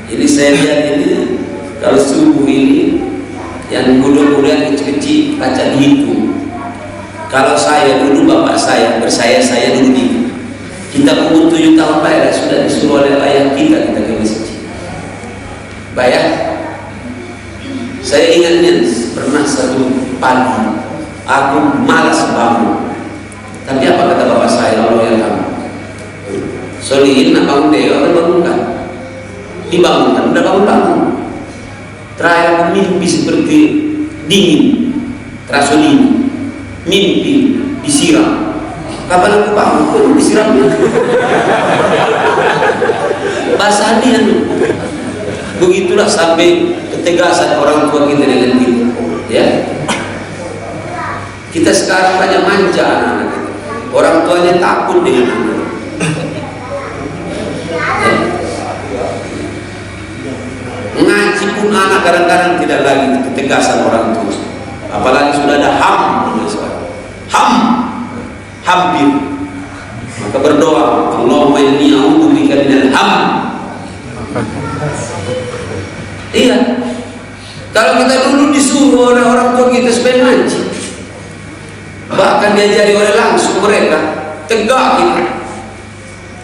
Jadi saya lihat ini kalau subuh ini yang muda-muda kecil-kecil baca dihitung. Kalau saya dulu, bapak saya bersaya dulu di kita umur 7 tahun bayar sudah disuruh oleh ayah kita ke masjid bayar. Saya ingatnya pernah satu pagi aku malas bangun, tapi apa kata bapak saya, Allah yang tahu, Solihin nak bangun deh, orang bangunkan, dibangunkan, udah bangun. Terakhir aku mimpi seperti dingin, terasa dingin, mimpi disiram. Kapan aku bangun? Kok disiramnya? Basah dia. Begitulah sampai ketegasan orang tua kita dengan kita. Ya, kita sekarang banyak manja anak-anak kita. Orang tuanya takut dengan anak. Ya. Ngaji pun anak kadang-kadang tidak lagi ketegasan orang tua. Apalagi sudah ada hampir. Maka berdoa, Allahumma inni a'udzubika minal ham. Iya. Kalau kita dulu disuruh oleh orang tua kita supaya ngaji, bahkan diajari oleh langsung mereka, tegak kita.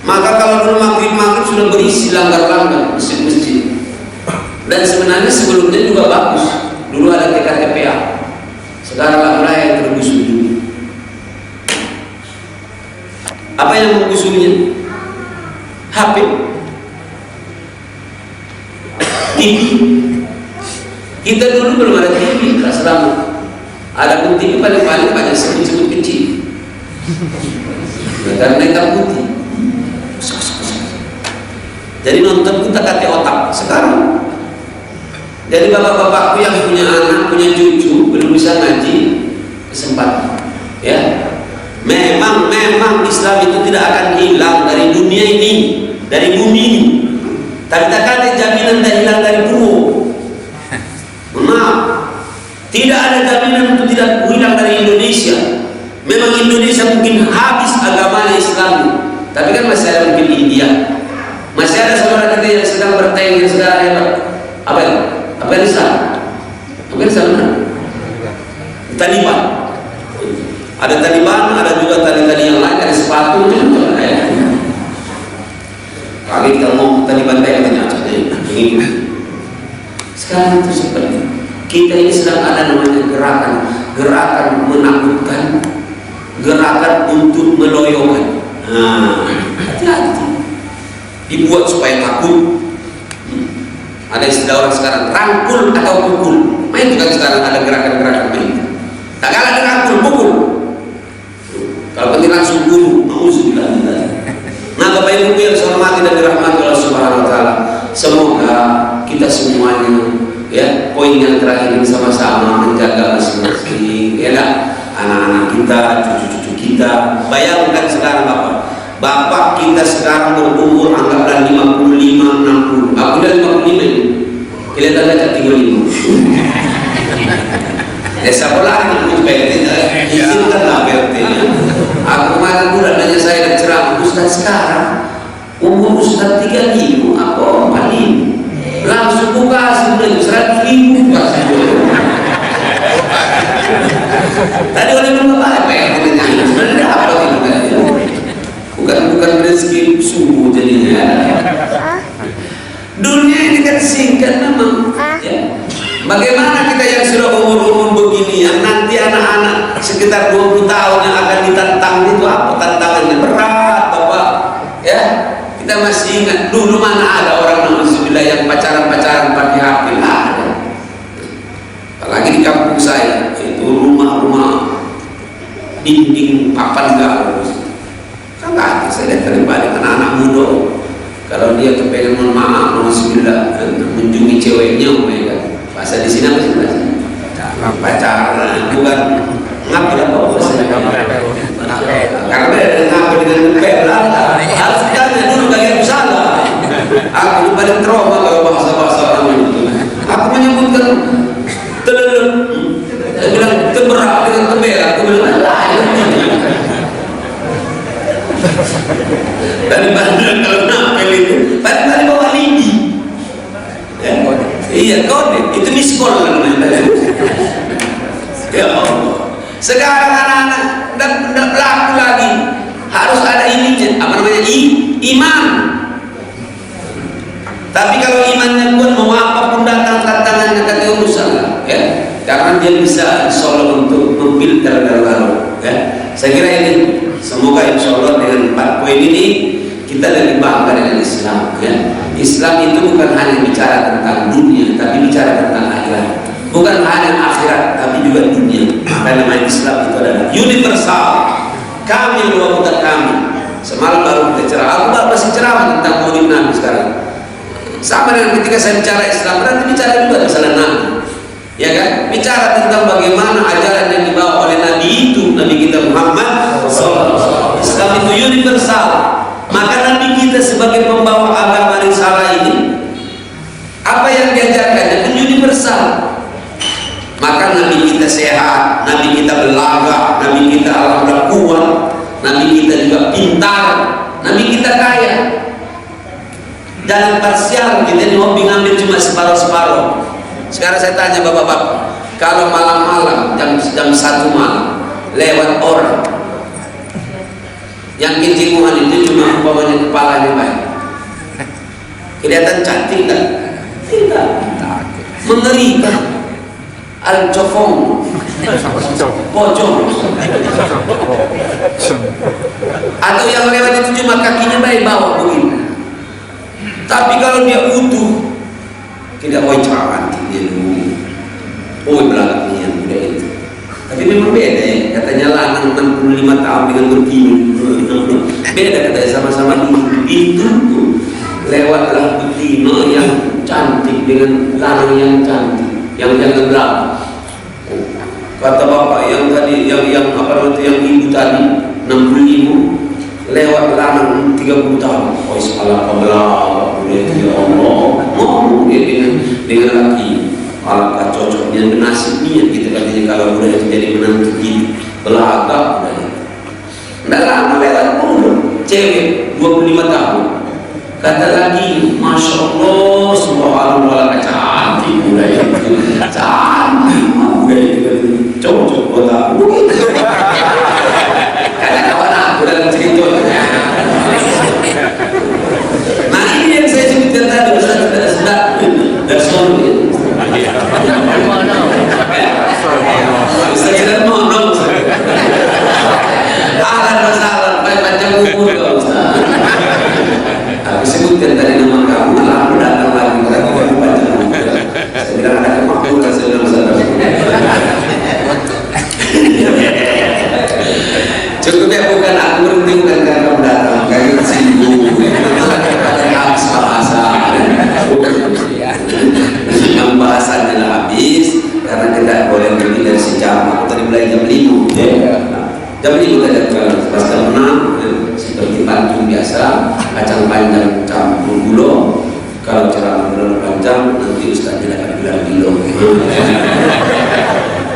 Maka kalau dulu maghrib sudah berisi langgar-langgar masjid-masjid. Dan sebenarnya sebelumnya juga bagus. Dulu ada TKTPA, sekarang mulai tergusur dulu. Apa yang menggusurnya? HP, TV. Kita dulu belum ada TV, tak selamat. Ada pun TV paling-paling banyak sebut-sebut kecil. Karena hitam putih. Jadi nonton kita kate otak sekarang. Jadi bapak-bapakku yang punya anak, punya cucu, belum bisa ngaji, kesempatan. Ya, memang Islam itu tidak akan hilang dari dunia ini, dari bumi ini. Tapi tak ada jaminan tidak hilang dari bumi. Maaf, tidak ada jaminan untuk tidak hilang dari Indonesia. Memang Indonesia mungkin habis agamanya Islam, tapi kan masih ada mungkin India, masih ada saudara kita yang sedang bertengger sekarang ya Pak. Apa itu? Afghanistan benar? Taliban. Ada tali ban, ada juga tali-tali yang lain, ada sepatu juga. Kali kita mau tali bantai katanya ini. Sekarang itu seperti kita ini sedang ada namanya gerakan menakutkan, gerakan untuk meloyokan. Hati-hati. Dibuat supaya takut. Ada istilah orang sekarang, rangkul atau pukul. Main juga sekarang ada gerakan-gerakan main. Tak kalah dengan rangkul, pukul. Kalau penting langsung bunuh, mauzubillah. Nah, Bapak Ibu yang saya hormati dan dirahmati Allah Subhanahu wa taala, semoga kita semuanya ya, poin yang terakhir ini sama-sama menjaga masing-masing ya kan? Anak-anak kita, cucu-cucu kita. Bayangkan sekarang Bapak kita sekarang berumur anggaplah 55, 60. Aku udah 55 ini. Kelihatan aja 35. Desa pola ini PRT izinkanlah PRT-nya. Aku kemarin bulan nanya saya dan ceramah, Ustaz sekarang umur Ustaz 35 apa 45 langsung buka sebenarnya 100.000 tadi oleh Bapak PRT-nya sebenarnya apa itu? Bukan rezeki sungguh jadinya. Dunia ini kan singkat memang ya. Bagaimana kita yang sudah umur-umur begini, yang nanti anak-anak sekitar 20 tahun yang akan ditantang itu apa tantangannya? Berat Bapak ya. Kita masih ingat dulu mana ada orang na'udzubillah yang pacaran-pacaran pakai HP, ada. Apalagi di kampung saya itu rumah-rumah dinding papan galau. Kan nggak, saya lihat dari balik anak-anak muda kalau dia kepengen mohon maaf na'udzubillah mengunjungi ceweknya mereka bahasa di sini apa sih bahasa? Pacaran, bukan ngapel apa bahasa? Karena beda ngapel dengan ngepel harus ditanya dulu bagian salah. Aku paling trauma kalau bahasa-bahasa orang itu. Aku menyebutkan telelep, dia bilang teberak dengan tebel, aku bilang lain. Daripada kalau ngapel itu, tadi bawa lidi. Iya kode, itu miskol namanya. Ya Allah. Sekarang anak-anak tidak berlaku lagi, harus ada ini apa namanya iman. Tapi kalau imannya pun mau apapun datang tantangannya kata urusan ya, karena dia bisa insyaallah untuk memfilter lalu ya. Saya kira ini semoga insyaallah dengan 4 poin ini kita lebih bangga dengan Islam ya. Islam itu bukan hanya bicara tentang dunia, tapi bicara tentang akhirat. Bukan hanya akhirat, tapi juga dunia. Karena nama Islam itu adalah universal. Kami luar bukan kami. Semalam baru kita ceramah. Aku baru masih ceramah tentang Maulid Nabi sekarang. Sama dengan ketika saya bicara Islam, berarti bicara juga masalah Nabi. Ya kan? Bicara tentang bagaimana ajaran yang dibawa oleh Nabi itu, Nabi kita Muhammad SAW. Islam itu universal. Maka Nabi kita sebagai pembawa agama risalah ini, apa yang diajarkan itu universal. Maka Nabi kita sehat, Nabi kita belaga, Nabi kita alhamdulillah kuat, Nabi kita juga pintar, Nabi kita kaya. Jangan parsial, kita ini hobi ngambil cuma separuh-separuh. Sekarang saya tanya bapak-bapak, kalau malam-malam jam 1 malam lewat orang yang kejimuan itu cuma umpamanya kepalanya baik, kelihatan cantik kan? Tidak, mengerikan. Al-Jofong pocong atau yang lewat itu cuma kakinya baik bawah begini, tapi kalau dia utuh tidak mau cantik dia dulu, belakangnya muda itu. Tapi memang beda ya, katanya lanang 65 tahun dengan betina beda katanya, sama-sama itu lewatlah betina yang cantik dengan lanang yang cantik, yang gelap. Kata bapak yang tadi yang apa namanya yang ibu tadi 65 lewat lanang 30 tahun. Oh salah kebelah ya Allah, mau dia dengan laki. Alangkah cocoknya nasibnya kita katanya kalau udah itu jadi menantu gitu, belagak udah. Nggak lama lewat pun cewek 25 tahun. Kata lagi, Masya Allah, subhanallah, cantik udah itu, cantik udah itu, cocok buat aku. saja kalau rasa menang seperti pantun biasa, kacang panjang campur gula. Kalau ceramah terlalu panjang nanti ustaznya akan bilang gilo.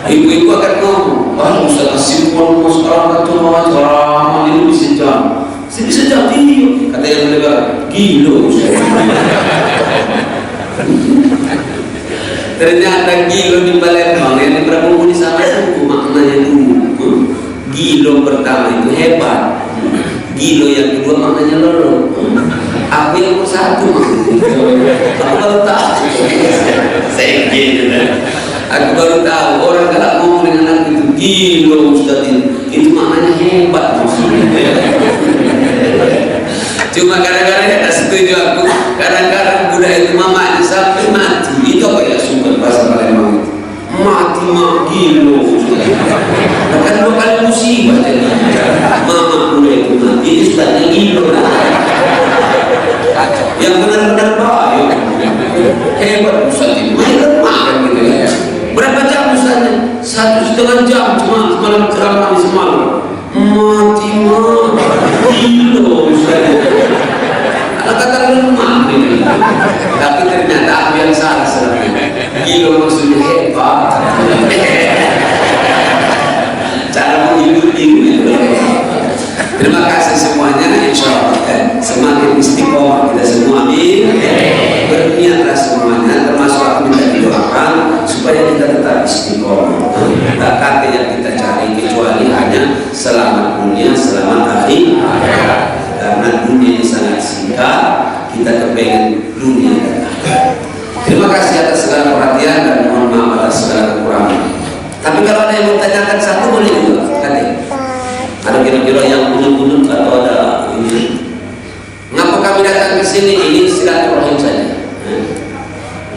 Ibu-ibu akan ngomong, wah ustaz simpul mau sekarang kacau ceramah ini bisa jam. Bisa jam ini kata yang mendengar gilo. Ternyata gilo di Palembang yang berhubung di sana itu maknanya dulu. Gilo pertama itu hebat, gilo yang kedua maknanya lolo. Aku yang satu, aku baru tahu. Saya gitu kan. Aku baru tahu orang kalau ngomong dengan aku itu gilo Ustaz itu maknanya hebat maksudnya. Cuma kadang-kadang ya tak setuju aku. Kadang-kadang budaya itu mamanya sampai mati. Itu apa ya sumber bahasa Palembang itu? Mati mak gilo. Bahkan 2 kali musibah jadi. Mama budaya itu mati. Ini Ustaznya gilo. Yang benar-benar baik. Hebat Ustaz itu. Mereka makan gitu ya. Berapa jam Ustaznya? 1,5 jam cuma malam ceramah di semalam. Mati mak gilo Ustaz. Kata lemah ini, tapi ternyata aku yang salah sebenarnya. Gilo maksudnya hebat. Cara menghibur diri. Terima kasih semuanya. Insya Allah semakin istiqomah kita semua. Amin. Berniatlah semuanya, termasuk aku minta didoakan supaya kita tetap istiqomah. Tak kata yang kita cari kecuali hanya selamat dunia, selamat akhirat. Karena dunia ini sangat singkat, kita kepengen dunia dan akhirat. Terima kasih atas segala perhatian dan mohon maaf atas segala kekurangan. Tapi kalau ada yang mau tanyakan satu boleh juga, katanya. Ada kira-kira yang bunut-bunut atau ada ini. Ngapa kami datang ke sini? Ini silaturahim saja.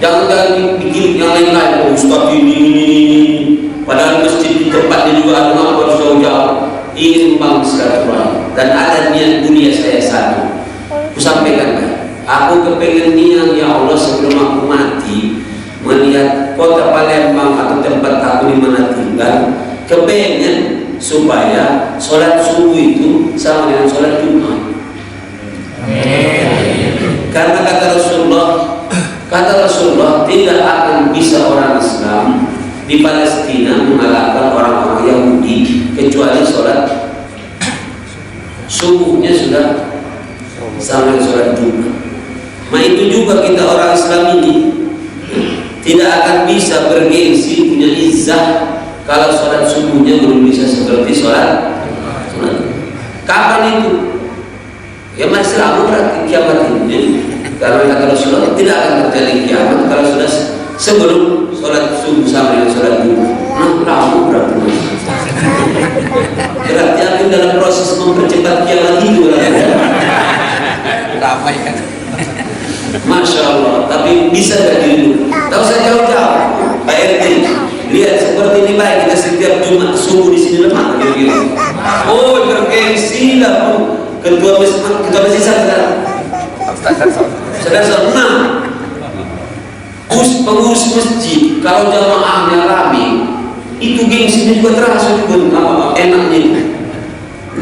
Jangan bikin yang lain-lain. Oh, Ustaz ini. Padahal masjid di tempatnya juga ada ngapa jauh-jauh. Ini membangun silaturahim dan ada niat dunia saya satu. Aku sampaikan kan, aku kepengen niat ya Allah sebelum aku mati melihat kota Palembang atau tempat aku di mana tinggal, kepengen supaya sholat subuh itu sama dengan sholat Jumat. Karena kata Rasulullah tidak akan bisa orang Islam di Palestina mengalahkan orang-orang Yahudi kecuali sholat subuhnya sudah sama dengan sholat Jumat. Nah itu juga kita orang Islam ini tidak akan bisa bergengsi punya izzah kalau sholat subuhnya belum bisa seperti sholat. Kapan itu? Ya masih lama berarti kiamat ini. Karena kata Rasulullah tidak akan terjadi kiamat kalau sudah sebelum sholat subuh sama dengan sholat Jumat. Nah, lama berarti. Berarti aku dalam proses mempercepat kiamat itu. Ramai kan? Masya Allah. Tapi bisa gak dulu? Tahu saya jauh-jauh. Pak RT, lihat seperti ini baik kita setiap Jumat subuh di sini lemah. Oh, bergengsi lah bu. Ketua masjid sekarang. Sedang pengurus masjid kalau jamaahnya rame itu gengsinya juga terasa juga enaknya.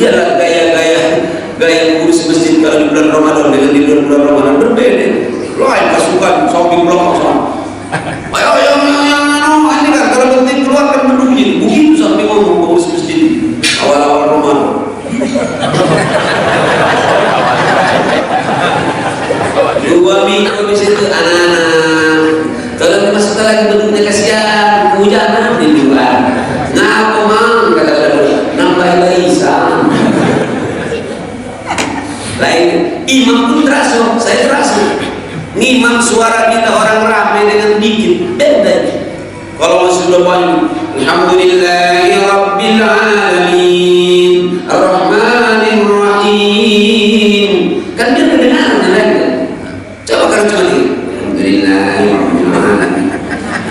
Lihatlah gaya pengurus masjid kalau di bulan Ramadan dengan di bulan Ramadan berbeda. Lain pasukan samping belakang sama. Ayo ini kan kalau penting keluarkan menunggu begitu sampai ngomong pengurus masjid awal-awal Ramadan. Dua minggu di situ anak-anak. Kalau masuk lagi bentuknya kasihan, hujan di luar. Ngapa mang kata-kata nambah barisan. Lain imam pun terasa, saya terasa. Ngimam suara kita orang ramai dengan dikit beda. Kalau masih sudah banyak, alhamdulillahi rabbil alamin, arrahmanir rahim. Kan dia kedengaran lagi. Coba kalau cuma ini, alhamdulillahi rabbil alamin,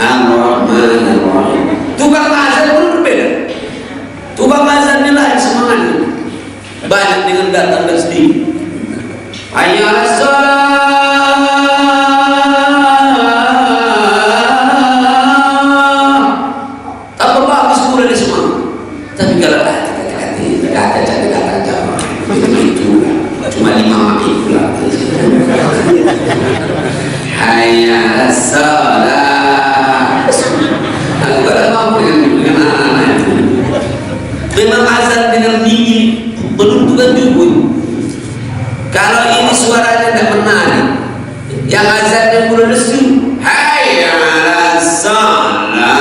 arrahmanir rahim. Tukang azan pun berbeda. Tukang azannya lain semangatnya. Banyak dengan datang dan sedih. Hayya 'alas shalah. Tapi kalau kata menentukan juga. Kalau ini suaranya tidak menarik, yang azannya mulai lesu, hayya 'alas shalah.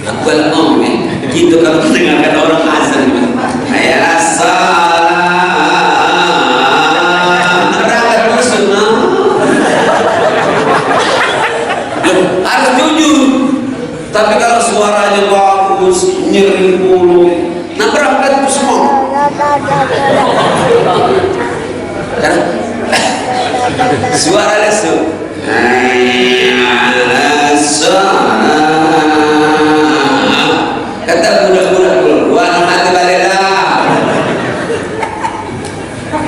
Aku kalau ngomong gitu kalau mendengarkan orang azan, hayya 'alas shalah, berangkat lesu. Harus jujur. Tapi kalau suaranya bagus, nyeri mulut, nah berangkat itu semua. Karena suara lesu, kata budak-budak wah hati balelah.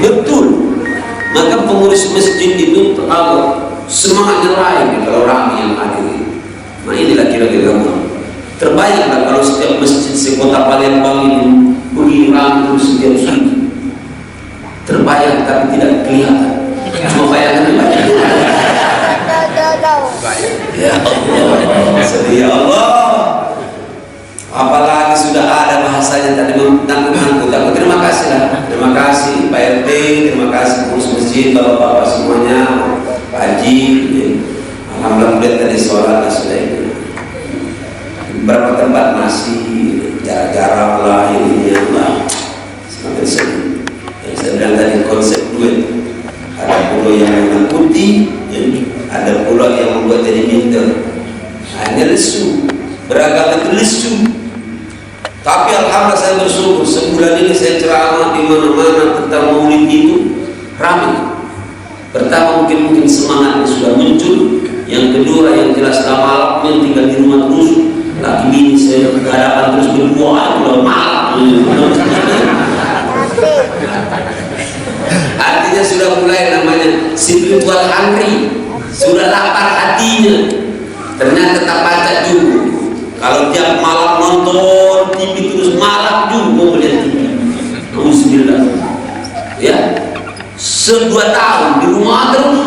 Betul. Maka pengurus masjid itu terlalu semangatnya lain kalau ramai yang hadir. Nah inilah kira-kira terbaik lah kalau setiap masjid sekota Palembang ini begini ramai setiap sudut. Terbayang tapi tidak kelihatan. Cuma bayangan banyak. Ya Allah, ya Allah. Apalagi sudah ada bahasanya tadi menangkut. Terima kasih lah. Terima kasih Pak RT, terima kasih pengurus masjid, bapak-bapak semuanya, Pak Haji. Alhamdulillah tadi sholat sudah ini. Beberapa tempat masih jarak-jarak lah ini lah. Semakin sedih. Saya bilang tadi konsep duit, ada pulau yang warna putih, ada pulau yang membuat jadi pinter. Hanya lesu, beragam itu lesu. Tapi alhamdulillah saya bersyukur sebulan ini saya ceramah di mana-mana tentang maulid itu ramai. Pertama mungkin semangatnya sudah muncul, yang kedua yang jelas lama yang tinggal di rumah terus, laki bini saya hadapan terus berdua, kalau malam. Artinya sudah mulai namanya spiritual hungry, sudah lapar hatinya. Ternyata tak baca juga. Kalau tiap malam nonton TV terus malam juga mau melihat TV. Alhamdulillah. Ya, 2 tahun di rumah terus.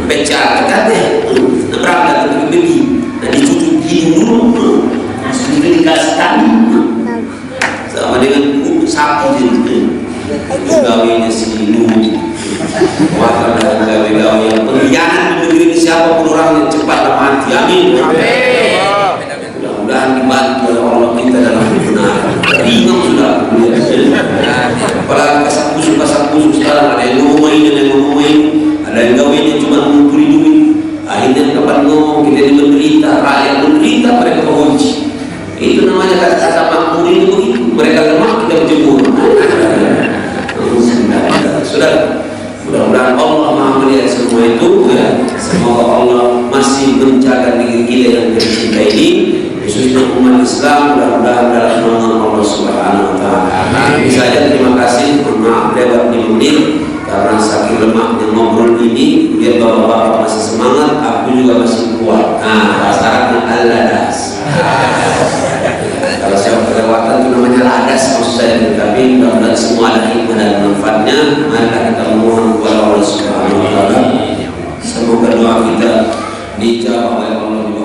Pecar katanya, berangkat untuk beli, nah dicucuk hidung dulu, sudah dikasih tadi, sama dengan sapi jadi. Gawinya si Nuh, wakil dari gawi yang pengkhianat di negeri ini siapapun orangnya cepatlah mati. Amin. Mudah-mudahan dibantu oleh Allah kita dalam kebenaran. Ringan sudah. Apalagi kasar-kusuk sekarang ada yang ngomongin, ada yang gawinya cuma mengumpuli duit. Akhirnya kapan ngomong kita ini menderita, rakyat menderita, mereka menguji. Itu namanya kata-kata makmur itu begitu. Mereka lemah, kita berjemur. Sudah, mudah-mudahan Allah Maha melihat semua itu ya. Semoga Allah masih menjaga negeri kita yang tercinta ini, khususnya umat Islam, mudah-mudahan dalam naungan Allah Subhanahu wa taala. Ini saja, terima kasih. Mohon maaf lewat 5 menit karena saking lemahnya ngobrol ini, kemudian bapak-bapak masih semangat, aku juga masih kuat. Nah, syaratnya al-ladas. Kalau saya kelewatan itu namanya ladas maksud saya, tapi mudah-mudahan semua ada hikmah dan manfaatnya. Mari kita mohon kepada Allah Subhanahu wa taala, semoga doa kita dijawab oleh Allah.